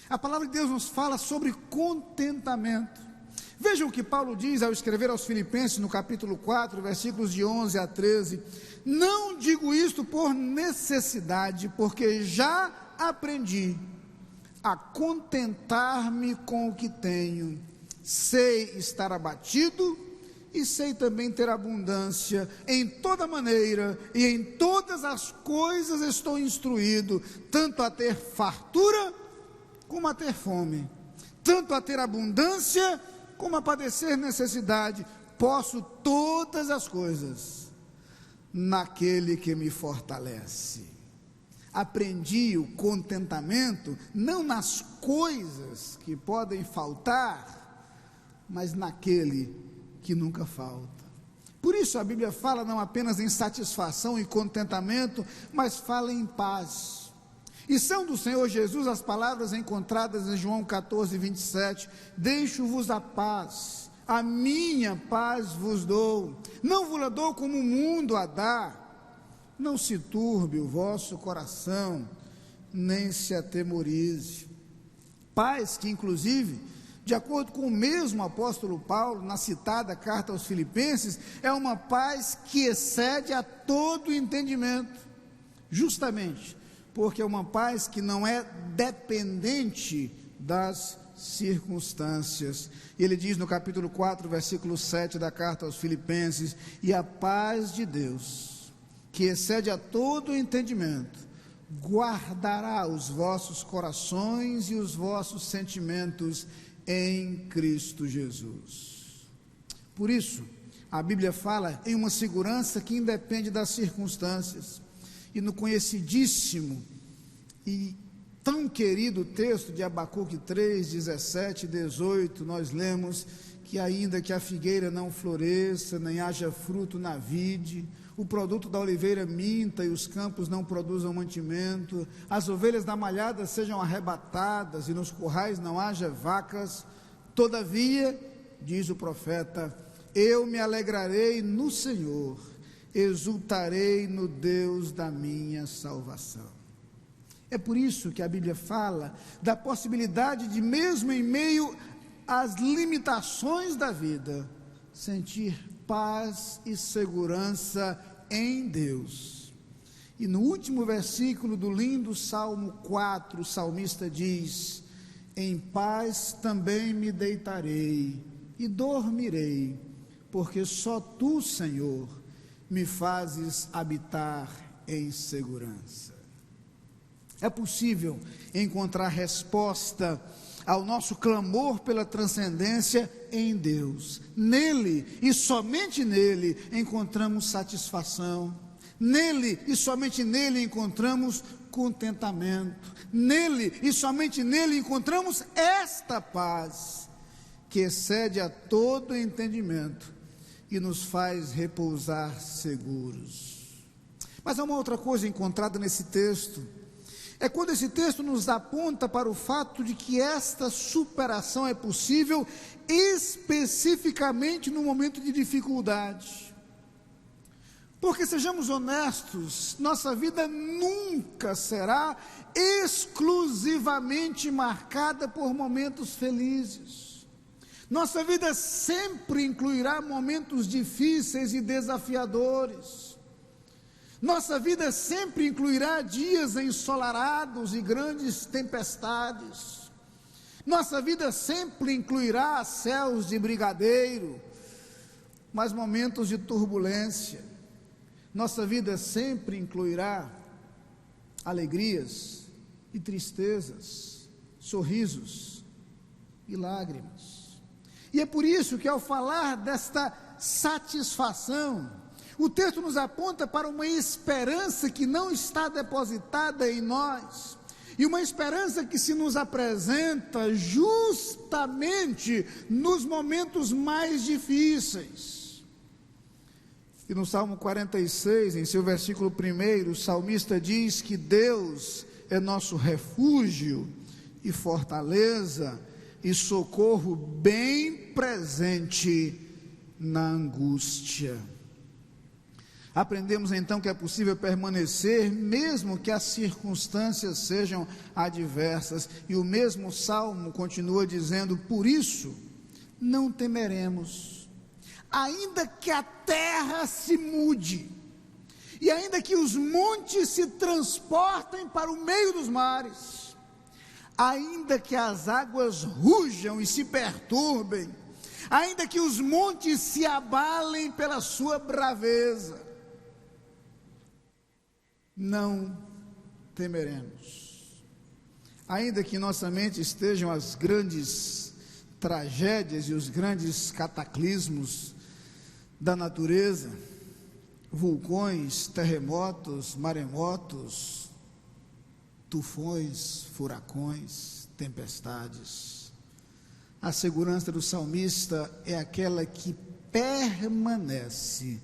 A palavra de Deus nos fala sobre contentamento. Vejam o que Paulo diz ao escrever aos Filipenses no capítulo 4, versículos de 11 a 13. Não digo isto por necessidade, porque já aprendi a contentar-me com o que tenho. Sei estar abatido e sei também ter abundância. Em toda maneira e em todas as coisas estou instruído, tanto a ter fartura como a ter fome, tanto a ter abundância como a padecer necessidade. Posso todas as coisas naquele que me fortalece. Aprendi o contentamento não nas coisas que podem faltar, mas naquele que nunca falta. Por isso a Bíblia fala não apenas em satisfação e contentamento, mas fala em paz. E são do Senhor Jesus as palavras encontradas em João 14, 27. Deixo-vos a paz, a minha paz vos dou, não vos la dou como o mundo a dá. Não se turbe o vosso coração, nem se atemorize. Paz que, inclusive, de acordo com o mesmo apóstolo Paulo, na citada carta aos Filipenses, é uma paz que excede a todo entendimento, justamente porque é uma paz que não é dependente das circunstâncias. Ele diz no capítulo 4, versículo 7 da carta aos Filipenses: e a paz de Deus, que excede a todo entendimento, guardará os vossos corações e os vossos sentimentos em Cristo Jesus. Por isso, a Bíblia fala em uma segurança que independe das circunstâncias. E no conhecidíssimo e tão querido texto de Abacuque 3, 17 e 18, nós lemos que ainda que a figueira não floresça, nem haja fruto na vide, o produto da oliveira minta e os campos não produzam mantimento, as ovelhas da malhada sejam arrebatadas e nos currais não haja vacas, todavia, diz o profeta, eu me alegrarei no Senhor, exultarei no Deus da minha salvação. É por isso que a Bíblia fala da possibilidade de, mesmo em meio às limitações da vida, sentir paz e segurança em Deus. E no último versículo do lindo Salmo 4, o salmista diz: em paz também me deitarei e dormirei, porque só tu, Senhor, me fazes habitar em segurança. É possível encontrar resposta ao nosso clamor pela transcendência em Deus. Nele e somente nele encontramos satisfação. Nele e somente nele encontramos contentamento. Nele e somente nele encontramos esta paz que excede a todo entendimento e nos faz repousar seguros. Mas há uma outra coisa encontrada nesse texto. É quando esse texto nos aponta para o fato de que esta superação é possível especificamente no momento de dificuldade. Porque, sejamos honestos, nossa vida nunca será exclusivamente marcada por momentos felizes. Nossa vida sempre incluirá momentos difíceis e desafiadores. Nossa vida sempre incluirá dias ensolarados e grandes tempestades. Nossa vida sempre incluirá céus de brigadeiro, mas momentos de turbulência. Nossa vida sempre incluirá alegrias e tristezas, sorrisos e lágrimas. E é por isso que, ao falar desta satisfação, o texto nos aponta para uma esperança que não está depositada em nós, e uma esperança que se nos apresenta justamente nos momentos mais difíceis. E no Salmo 46, em seu versículo 1, o salmista diz que Deus é nosso refúgio e fortaleza e socorro bem presente na angústia. Aprendemos então que é possível permanecer mesmo que as circunstâncias sejam adversas, e o mesmo Salmo continua dizendo: por isso não temeremos, ainda que a terra se mude, e ainda que os montes se transportem para o meio dos mares, ainda que as águas rujam e se perturbem, ainda que os montes se abalem pela sua braveza, não temeremos. Ainda que em nossa mente estejam as grandes tragédias e os grandes cataclismos da natureza, vulcões, terremotos, maremotos, tufões, furacões, tempestades, a segurança do salmista é aquela que permanece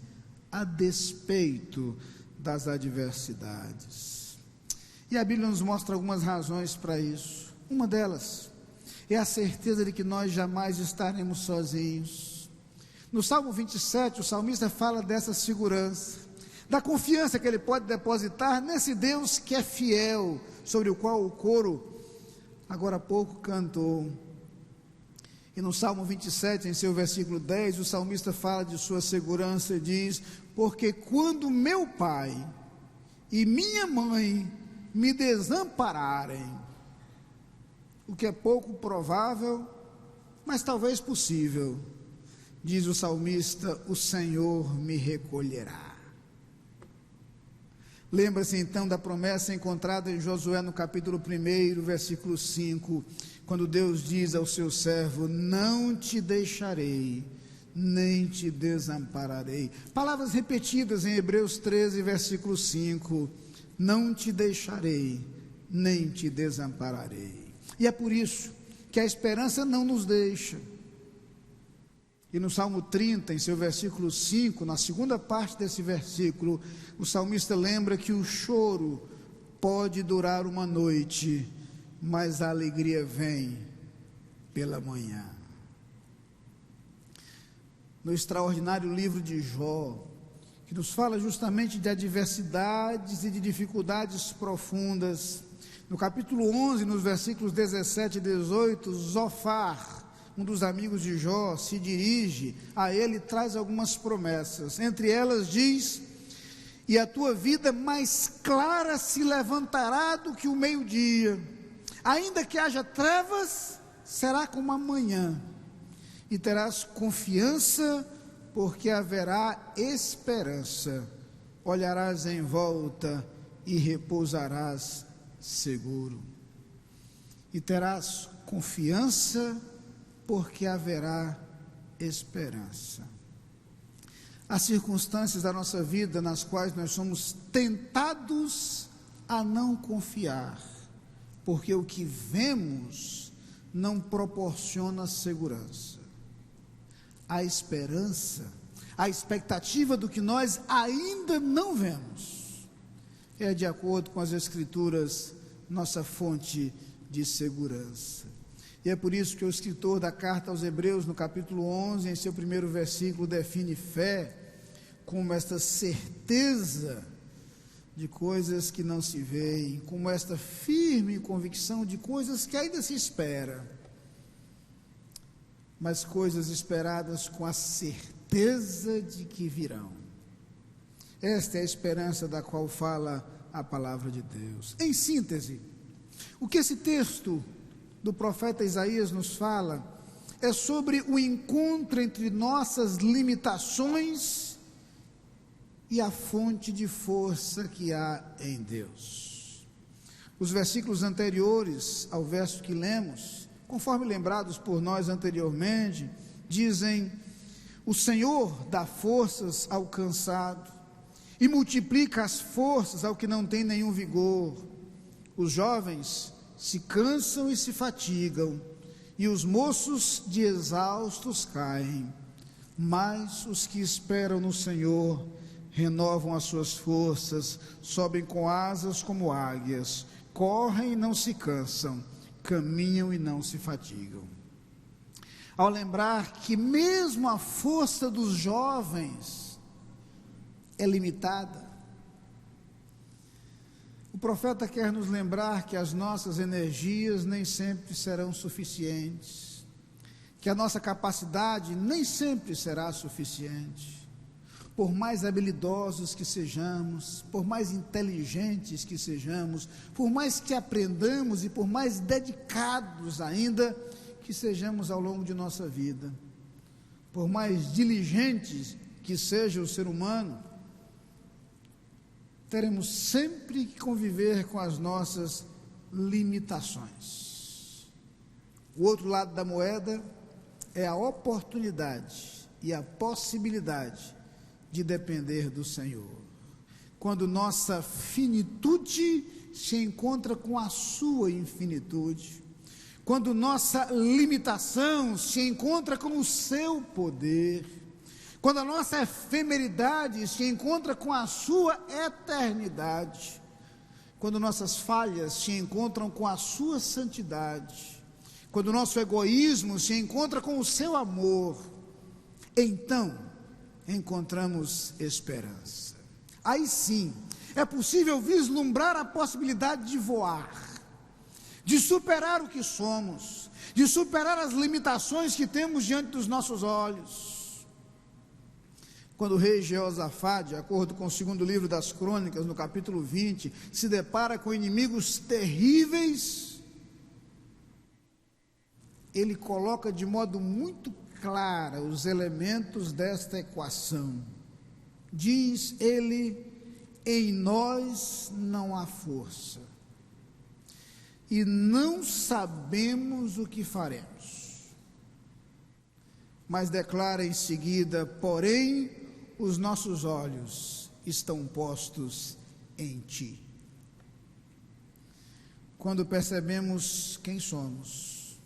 a despeito das adversidades. E a Bíblia nos mostra algumas razões para isso. Uma delas é a certeza de que nós jamais estaremos sozinhos. No Salmo 27, o salmista fala dessa segurança, da confiança que ele pode depositar nesse Deus que é fiel, sobre o qual o coro agora há pouco cantou. E no Salmo 27, em seu versículo 10, o salmista fala de sua segurança e diz: porque quando meu pai e minha mãe me desampararem, o que é pouco provável, mas talvez possível, diz o salmista, o Senhor me recolherá. Lembra-se então da promessa encontrada em Josué no capítulo 1, versículo 5, quando Deus diz ao seu servo: não te deixarei, nem te desampararei. Palavras repetidas em Hebreus 13, versículo 5, não te deixarei, nem te desampararei. E é por isso que a esperança não nos deixa. E no Salmo 30, em seu versículo 5, na segunda parte desse versículo, o salmista lembra que o choro pode durar uma noite, mas a alegria vem pela manhã. No extraordinário livro de Jó, que nos fala justamente de adversidades e de dificuldades profundas, no capítulo 11, nos versículos 17 e 18, Zofar, um dos amigos de Jó, se dirige a ele e traz algumas promessas. Entre elas diz: e a tua vida mais clara se levantará do que o meio-dia, ainda que haja trevas, será como a manhã, e terás confiança porque haverá esperança. Olharás em volta e repousarás seguro. E terás confiança, porque haverá esperança. Há circunstâncias da nossa vida nas quais nós somos tentados a não confiar, porque o que vemos não proporciona segurança. A esperança, a expectativa do que nós ainda não vemos, é, de acordo com as Escrituras, nossa fonte de segurança. E é por isso que o escritor da carta aos Hebreus, no capítulo 11, em seu primeiro versículo, define fé como esta certeza de coisas que não se veem, como esta firme convicção de coisas que ainda se espera, mas coisas esperadas com a certeza de que virão. Esta é a esperança da qual fala a palavra de Deus. Em síntese, o que esse texto do profeta Isaías nos fala é sobre o encontro entre nossas limitações e a fonte de força que há em Deus. Os versículos anteriores ao verso que lemos, conforme lembrados por nós anteriormente, dizem: o Senhor dá forças ao cansado e multiplica as forças ao que não tem nenhum vigor. Os jovens se cansam e se fatigam, e os moços de exaustos caem, mas os que esperam no Senhor renovam as suas forças, sobem com asas como águias, correm e não se cansam, caminham e não se fatigam. Ao lembrar que mesmo a força dos jovens é limitada, o profeta quer nos lembrar que as nossas energias nem sempre serão suficientes, que a nossa capacidade nem sempre será suficiente. Por mais habilidosos que sejamos, por mais inteligentes que sejamos, por mais que aprendamos e por mais dedicados ainda que sejamos ao longo de nossa vida, por mais diligentes que seja o ser humano, teremos sempre que conviver com as nossas limitações. O outro lado da moeda é a oportunidade e a possibilidade de depender do Senhor. Quando nossa finitude se encontra com a sua infinitude, quando nossa limitação se encontra com o seu poder, quando a nossa efemeridade se encontra com a sua eternidade, quando nossas falhas se encontram com a sua santidade, quando o nosso egoísmo se encontra com o seu amor, então encontramos esperança. Aí sim, é possível vislumbrar a possibilidade de voar, de superar o que somos, de superar as limitações que temos diante dos nossos olhos. Quando o rei Jeosafá, de acordo com o segundo livro das Crônicas, no capítulo 20, se depara com inimigos terríveis, ele coloca de modo muito claro os elementos desta equação. Diz ele: em nós não há força, e não sabemos o que faremos. Mas declara em seguida: porém, os nossos olhos estão postos em ti. Quando percebemos quem somos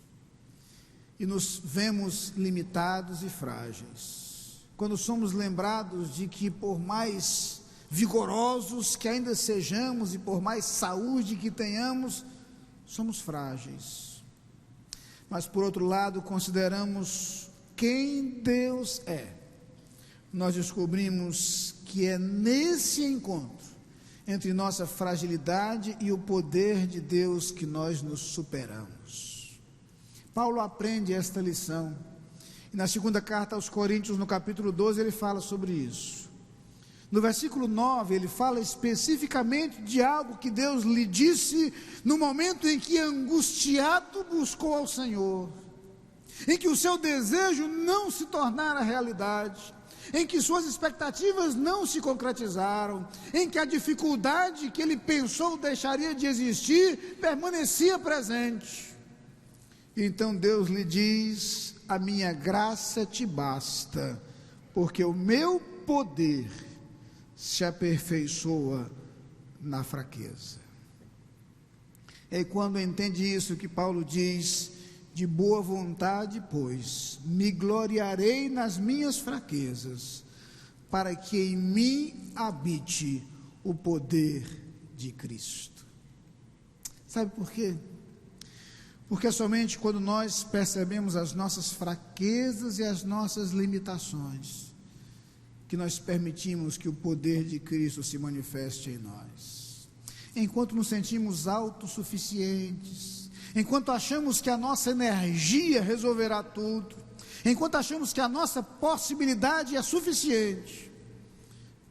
e nos vemos limitados e frágeis, quando somos lembrados de que por mais vigorosos que ainda sejamos e por mais saúde que tenhamos, somos frágeis. Mas por outro lado, consideramos quem Deus é, nós descobrimos que é nesse encontro entre nossa fragilidade e o poder de Deus que nós nos superamos. Paulo aprende esta lição, e na segunda carta aos Coríntios, no capítulo 12, ele fala sobre isso. No versículo 9, ele fala especificamente de algo que Deus lhe disse no momento em que, angustiado, buscou ao Senhor, em que o seu desejo não se tornara realidade, em que suas expectativas não se concretizaram, em que a dificuldade que ele pensou deixaria de existir permanecia presente. Então Deus lhe diz: a minha graça te basta, porque o meu poder se aperfeiçoa na fraqueza. E quando entende isso que Paulo diz: de boa vontade, pois, me gloriarei nas minhas fraquezas, para que em mim habite o poder de Cristo. Sabe por quê? Porque somente quando nós percebemos as nossas fraquezas e as nossas limitações, que nós permitimos que o poder de Cristo se manifeste em nós. Enquanto nos sentimos autossuficientes, enquanto achamos que a nossa energia resolverá tudo, enquanto achamos que a nossa possibilidade é suficiente,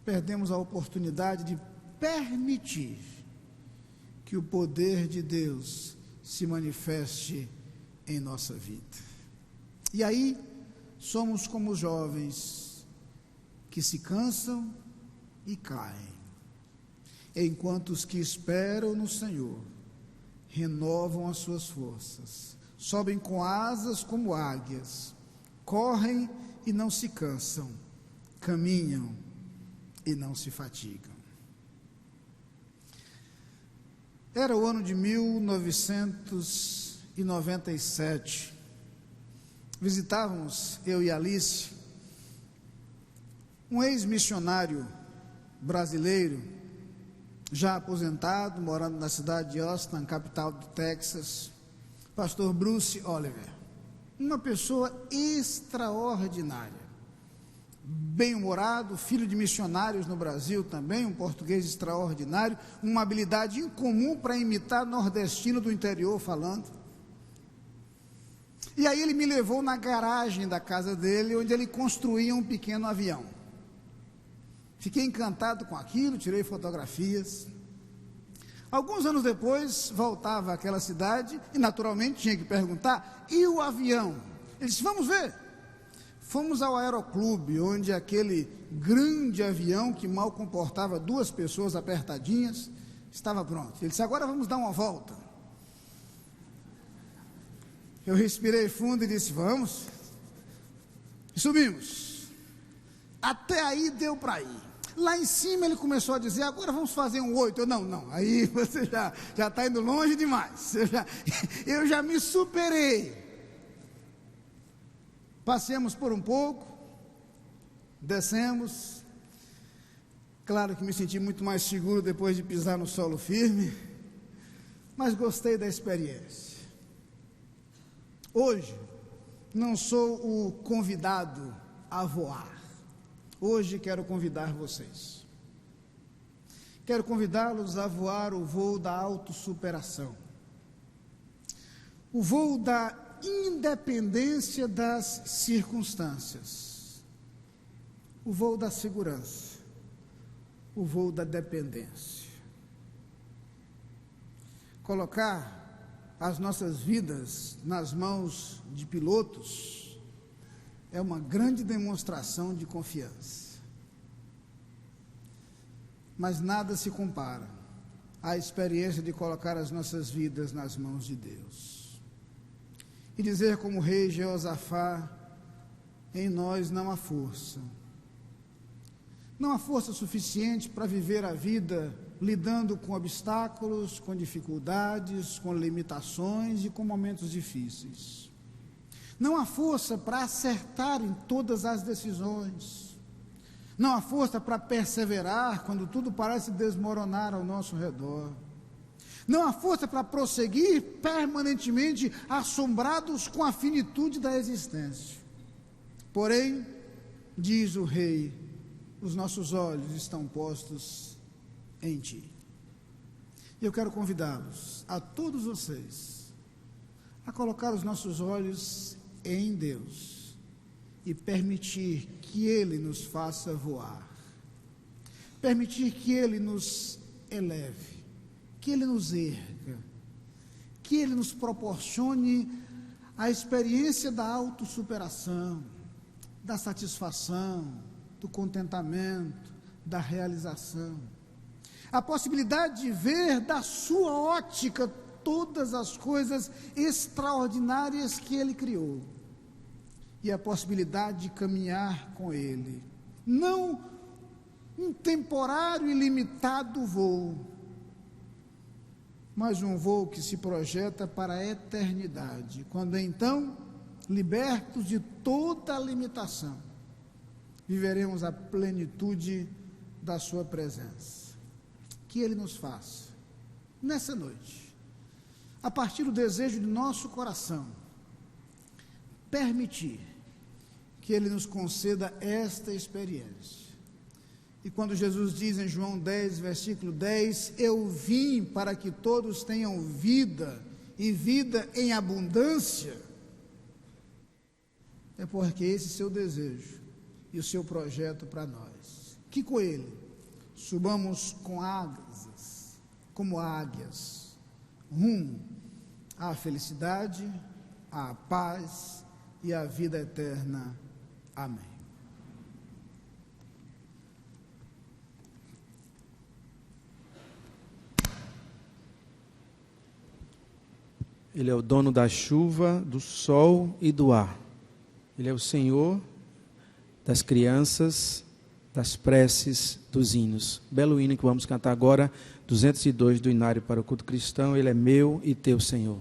perdemos a oportunidade de permitir que o poder de Deus se manifeste em nossa vida. E aí, somos como os jovens que se cansam e caem, enquanto os que esperam no Senhor renovam as suas forças, sobem com asas como águias, correm e não se cansam, caminham e não se fatigam. Era o ano de 1997, visitávamos, eu e Alice, um ex-missionário brasileiro, já aposentado, morando na cidade de Austin, capital do Texas, pastor Bruce Oliver, uma pessoa extraordinária, bem-humorado, filho de missionários no Brasil também, um português extraordinário, uma habilidade incomum para imitar nordestino do interior falando. E aí ele me levou na garagem da casa dele, onde ele construía um pequeno avião. Fiquei encantado com aquilo, tirei fotografias. Alguns anos depois, voltava àquela cidade e naturalmente tinha que perguntar: e o avião? Ele disse: vamos ver. Fomos ao aeroclube, onde aquele grande avião, que mal comportava 2 pessoas apertadinhas, estava pronto. Ele disse: agora vamos dar uma volta. Eu respirei fundo e disse: vamos. E subimos. Até aí deu para ir. Lá em cima ele começou a dizer: agora vamos fazer um 8. Eu: não, aí você já está indo longe demais. Eu já me superei. Passemos por um pouco, descemos. Claro que me senti muito mais seguro depois de pisar no solo firme, mas gostei da experiência. Hoje não sou o convidado a voar. Hoje quero convidar vocês. Quero convidá-los a voar o voo da autossuperação. O voo da independência das circunstâncias. O voo da segurança. O voo da dependência. Colocar as nossas vidas nas mãos de pilotos é uma grande demonstração de confiança. Mas nada se compara à experiência de colocar as nossas vidas nas mãos de Deus. E dizer como o rei Jeosafá: em nós não há força. Não há força suficiente para viver a vida lidando com obstáculos, com dificuldades, com limitações e com momentos difíceis. Não há força para acertar em todas as decisões. Não há força para perseverar quando tudo parece desmoronar ao nosso redor. Não há força para prosseguir permanentemente assombrados com a finitude da existência. Porém, diz o rei: os nossos olhos estão postos em ti. E eu quero convidá-los, a todos vocês, a colocar os nossos olhos em Deus e permitir que Ele nos faça voar, permitir que Ele nos eleve, que Ele nos erga, que Ele nos proporcione a experiência da autossuperação, da satisfação, do contentamento, da realização. A possibilidade de ver da sua ótica todas as coisas extraordinárias que Ele criou. E a possibilidade de caminhar com Ele. Não um temporário e limitado voo, mas um voo que se projeta para a eternidade, quando então, libertos de toda a limitação, viveremos a plenitude da sua presença. Que Ele nos faça, nessa noite, a partir do desejo de nosso coração, permitir que Ele nos conceda esta experiência. E quando Jesus diz em João 10, versículo 10, eu vim para que todos tenham vida, e vida em abundância, é porque esse é o seu desejo e o seu projeto para nós. Que com Ele subamos com asas, como águias, rumo à felicidade, à paz e à vida eterna. Amém. Ele é o dono da chuva, do sol e do ar. Ele é o Senhor das crianças, das preces, dos hinos. Belo hino que vamos cantar agora, 202 do Inário para o Culto Cristão. Ele é meu e teu, Senhor.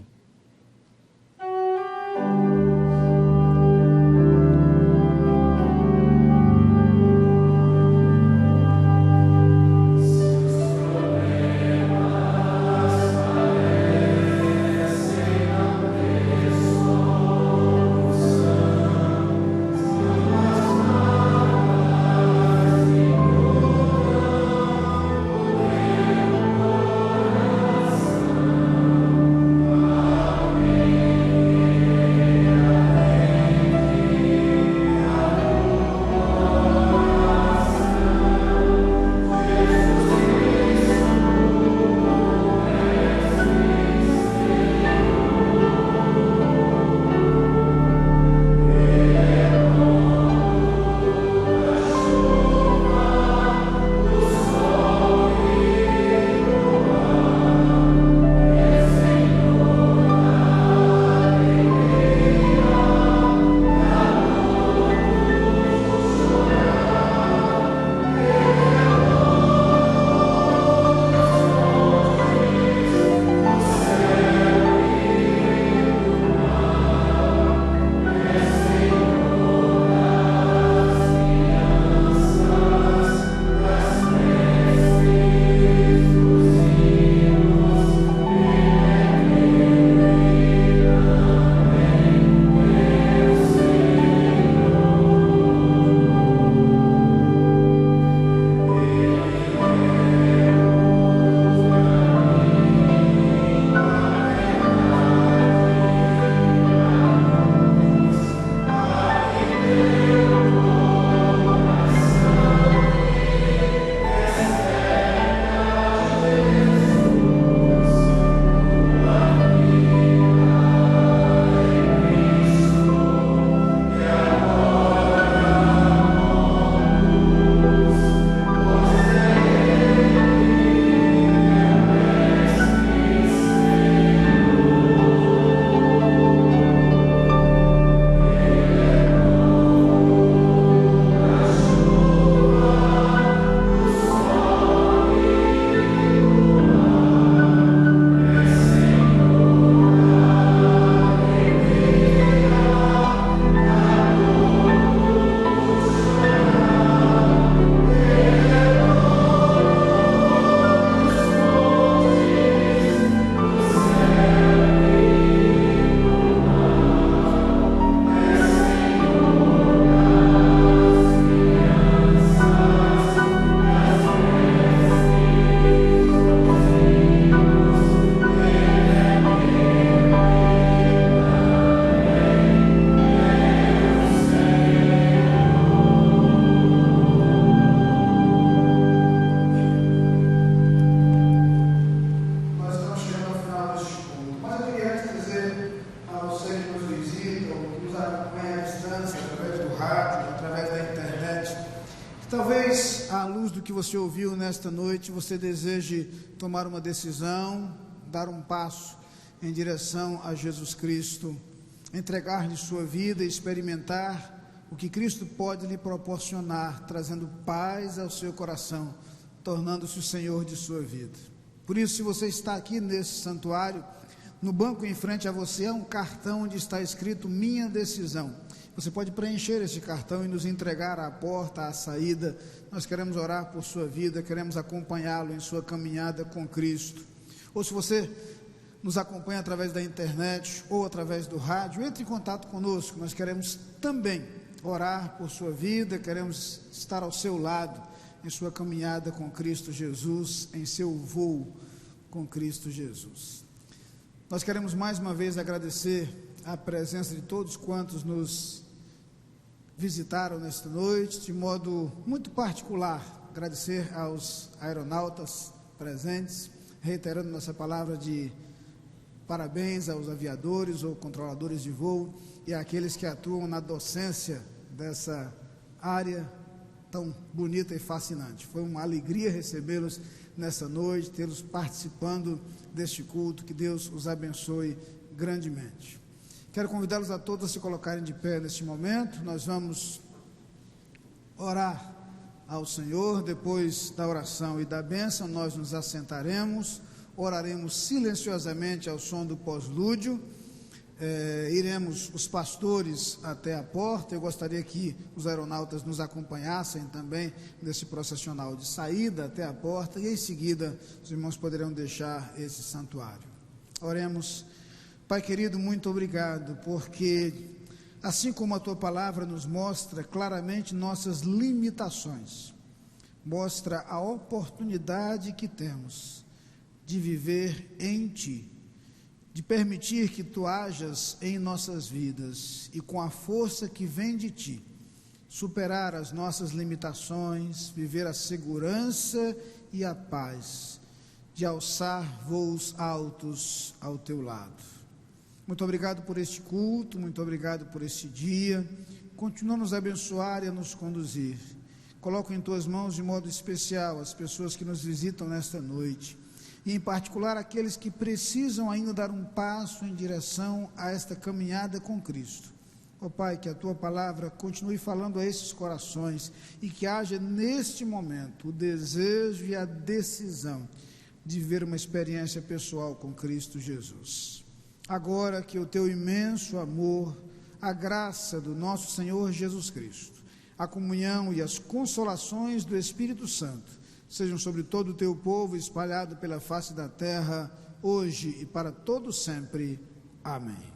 tudo que você ouviu nesta noite, você deseje tomar uma decisão, dar um passo em direção a Jesus Cristo, entregar-lhe sua vida e experimentar o que Cristo pode lhe proporcionar, trazendo paz ao seu coração, tornando-se o Senhor de sua vida. Por isso, se você está aqui nesse santuário, no banco em frente a você há um cartão onde está escrito Minha Decisão. Você pode preencher esse cartão e nos entregar à porta, à saída. Nós queremos orar por sua vida, queremos acompanhá-lo em sua caminhada com Cristo. Ou se você nos acompanha através da internet ou através do rádio, entre em contato conosco. Nós queremos também orar por sua vida, queremos estar ao seu lado em sua caminhada com Cristo Jesus, em seu voo com Cristo Jesus. Nós queremos mais uma vez agradecer a presença de todos quantos nos visitaram nesta noite, de modo muito particular, agradecer aos aeronautas presentes, reiterando nossa palavra de parabéns aos aviadores ou controladores de voo e àqueles que atuam na docência dessa área tão bonita e fascinante. Foi uma alegria recebê-los nessa noite, tê-los participando deste culto. Que Deus os abençoe grandemente. Quero convidá-los a todos a se colocarem de pé neste momento. Nós vamos orar ao Senhor. Depois da oração e da bênção, nós nos assentaremos, oraremos silenciosamente ao som do pós-lúdio. Iremos os pastores até a porta. Eu gostaria que os aeronautas nos acompanhassem também nesse processional de saída até a porta, e em seguida os irmãos poderão deixar esse santuário. Oremos. Pai querido, muito obrigado, porque assim como a Tua palavra nos mostra claramente nossas limitações, mostra a oportunidade que temos de viver em Ti, de permitir que Tu hajas em nossas vidas e com a força que vem de Ti, superar as nossas limitações, viver a segurança e a paz, de alçar voos altos ao Teu lado. Muito obrigado por este culto, muito obrigado por este dia. Continua a nos abençoar e a nos conduzir. Coloco em Tuas mãos de modo especial as pessoas que nos visitam nesta noite, e em particular aqueles que precisam ainda dar um passo em direção a esta caminhada com Cristo. Ó Pai, que a Tua palavra continue falando a esses corações e que haja neste momento o desejo e a decisão de viver uma experiência pessoal com Cristo Jesus. Agora que o Teu imenso amor, a graça do nosso Senhor Jesus Cristo, a comunhão e as consolações do Espírito Santo sejam sobre todo o Teu povo espalhado pela face da terra, hoje e para todo sempre. Amém.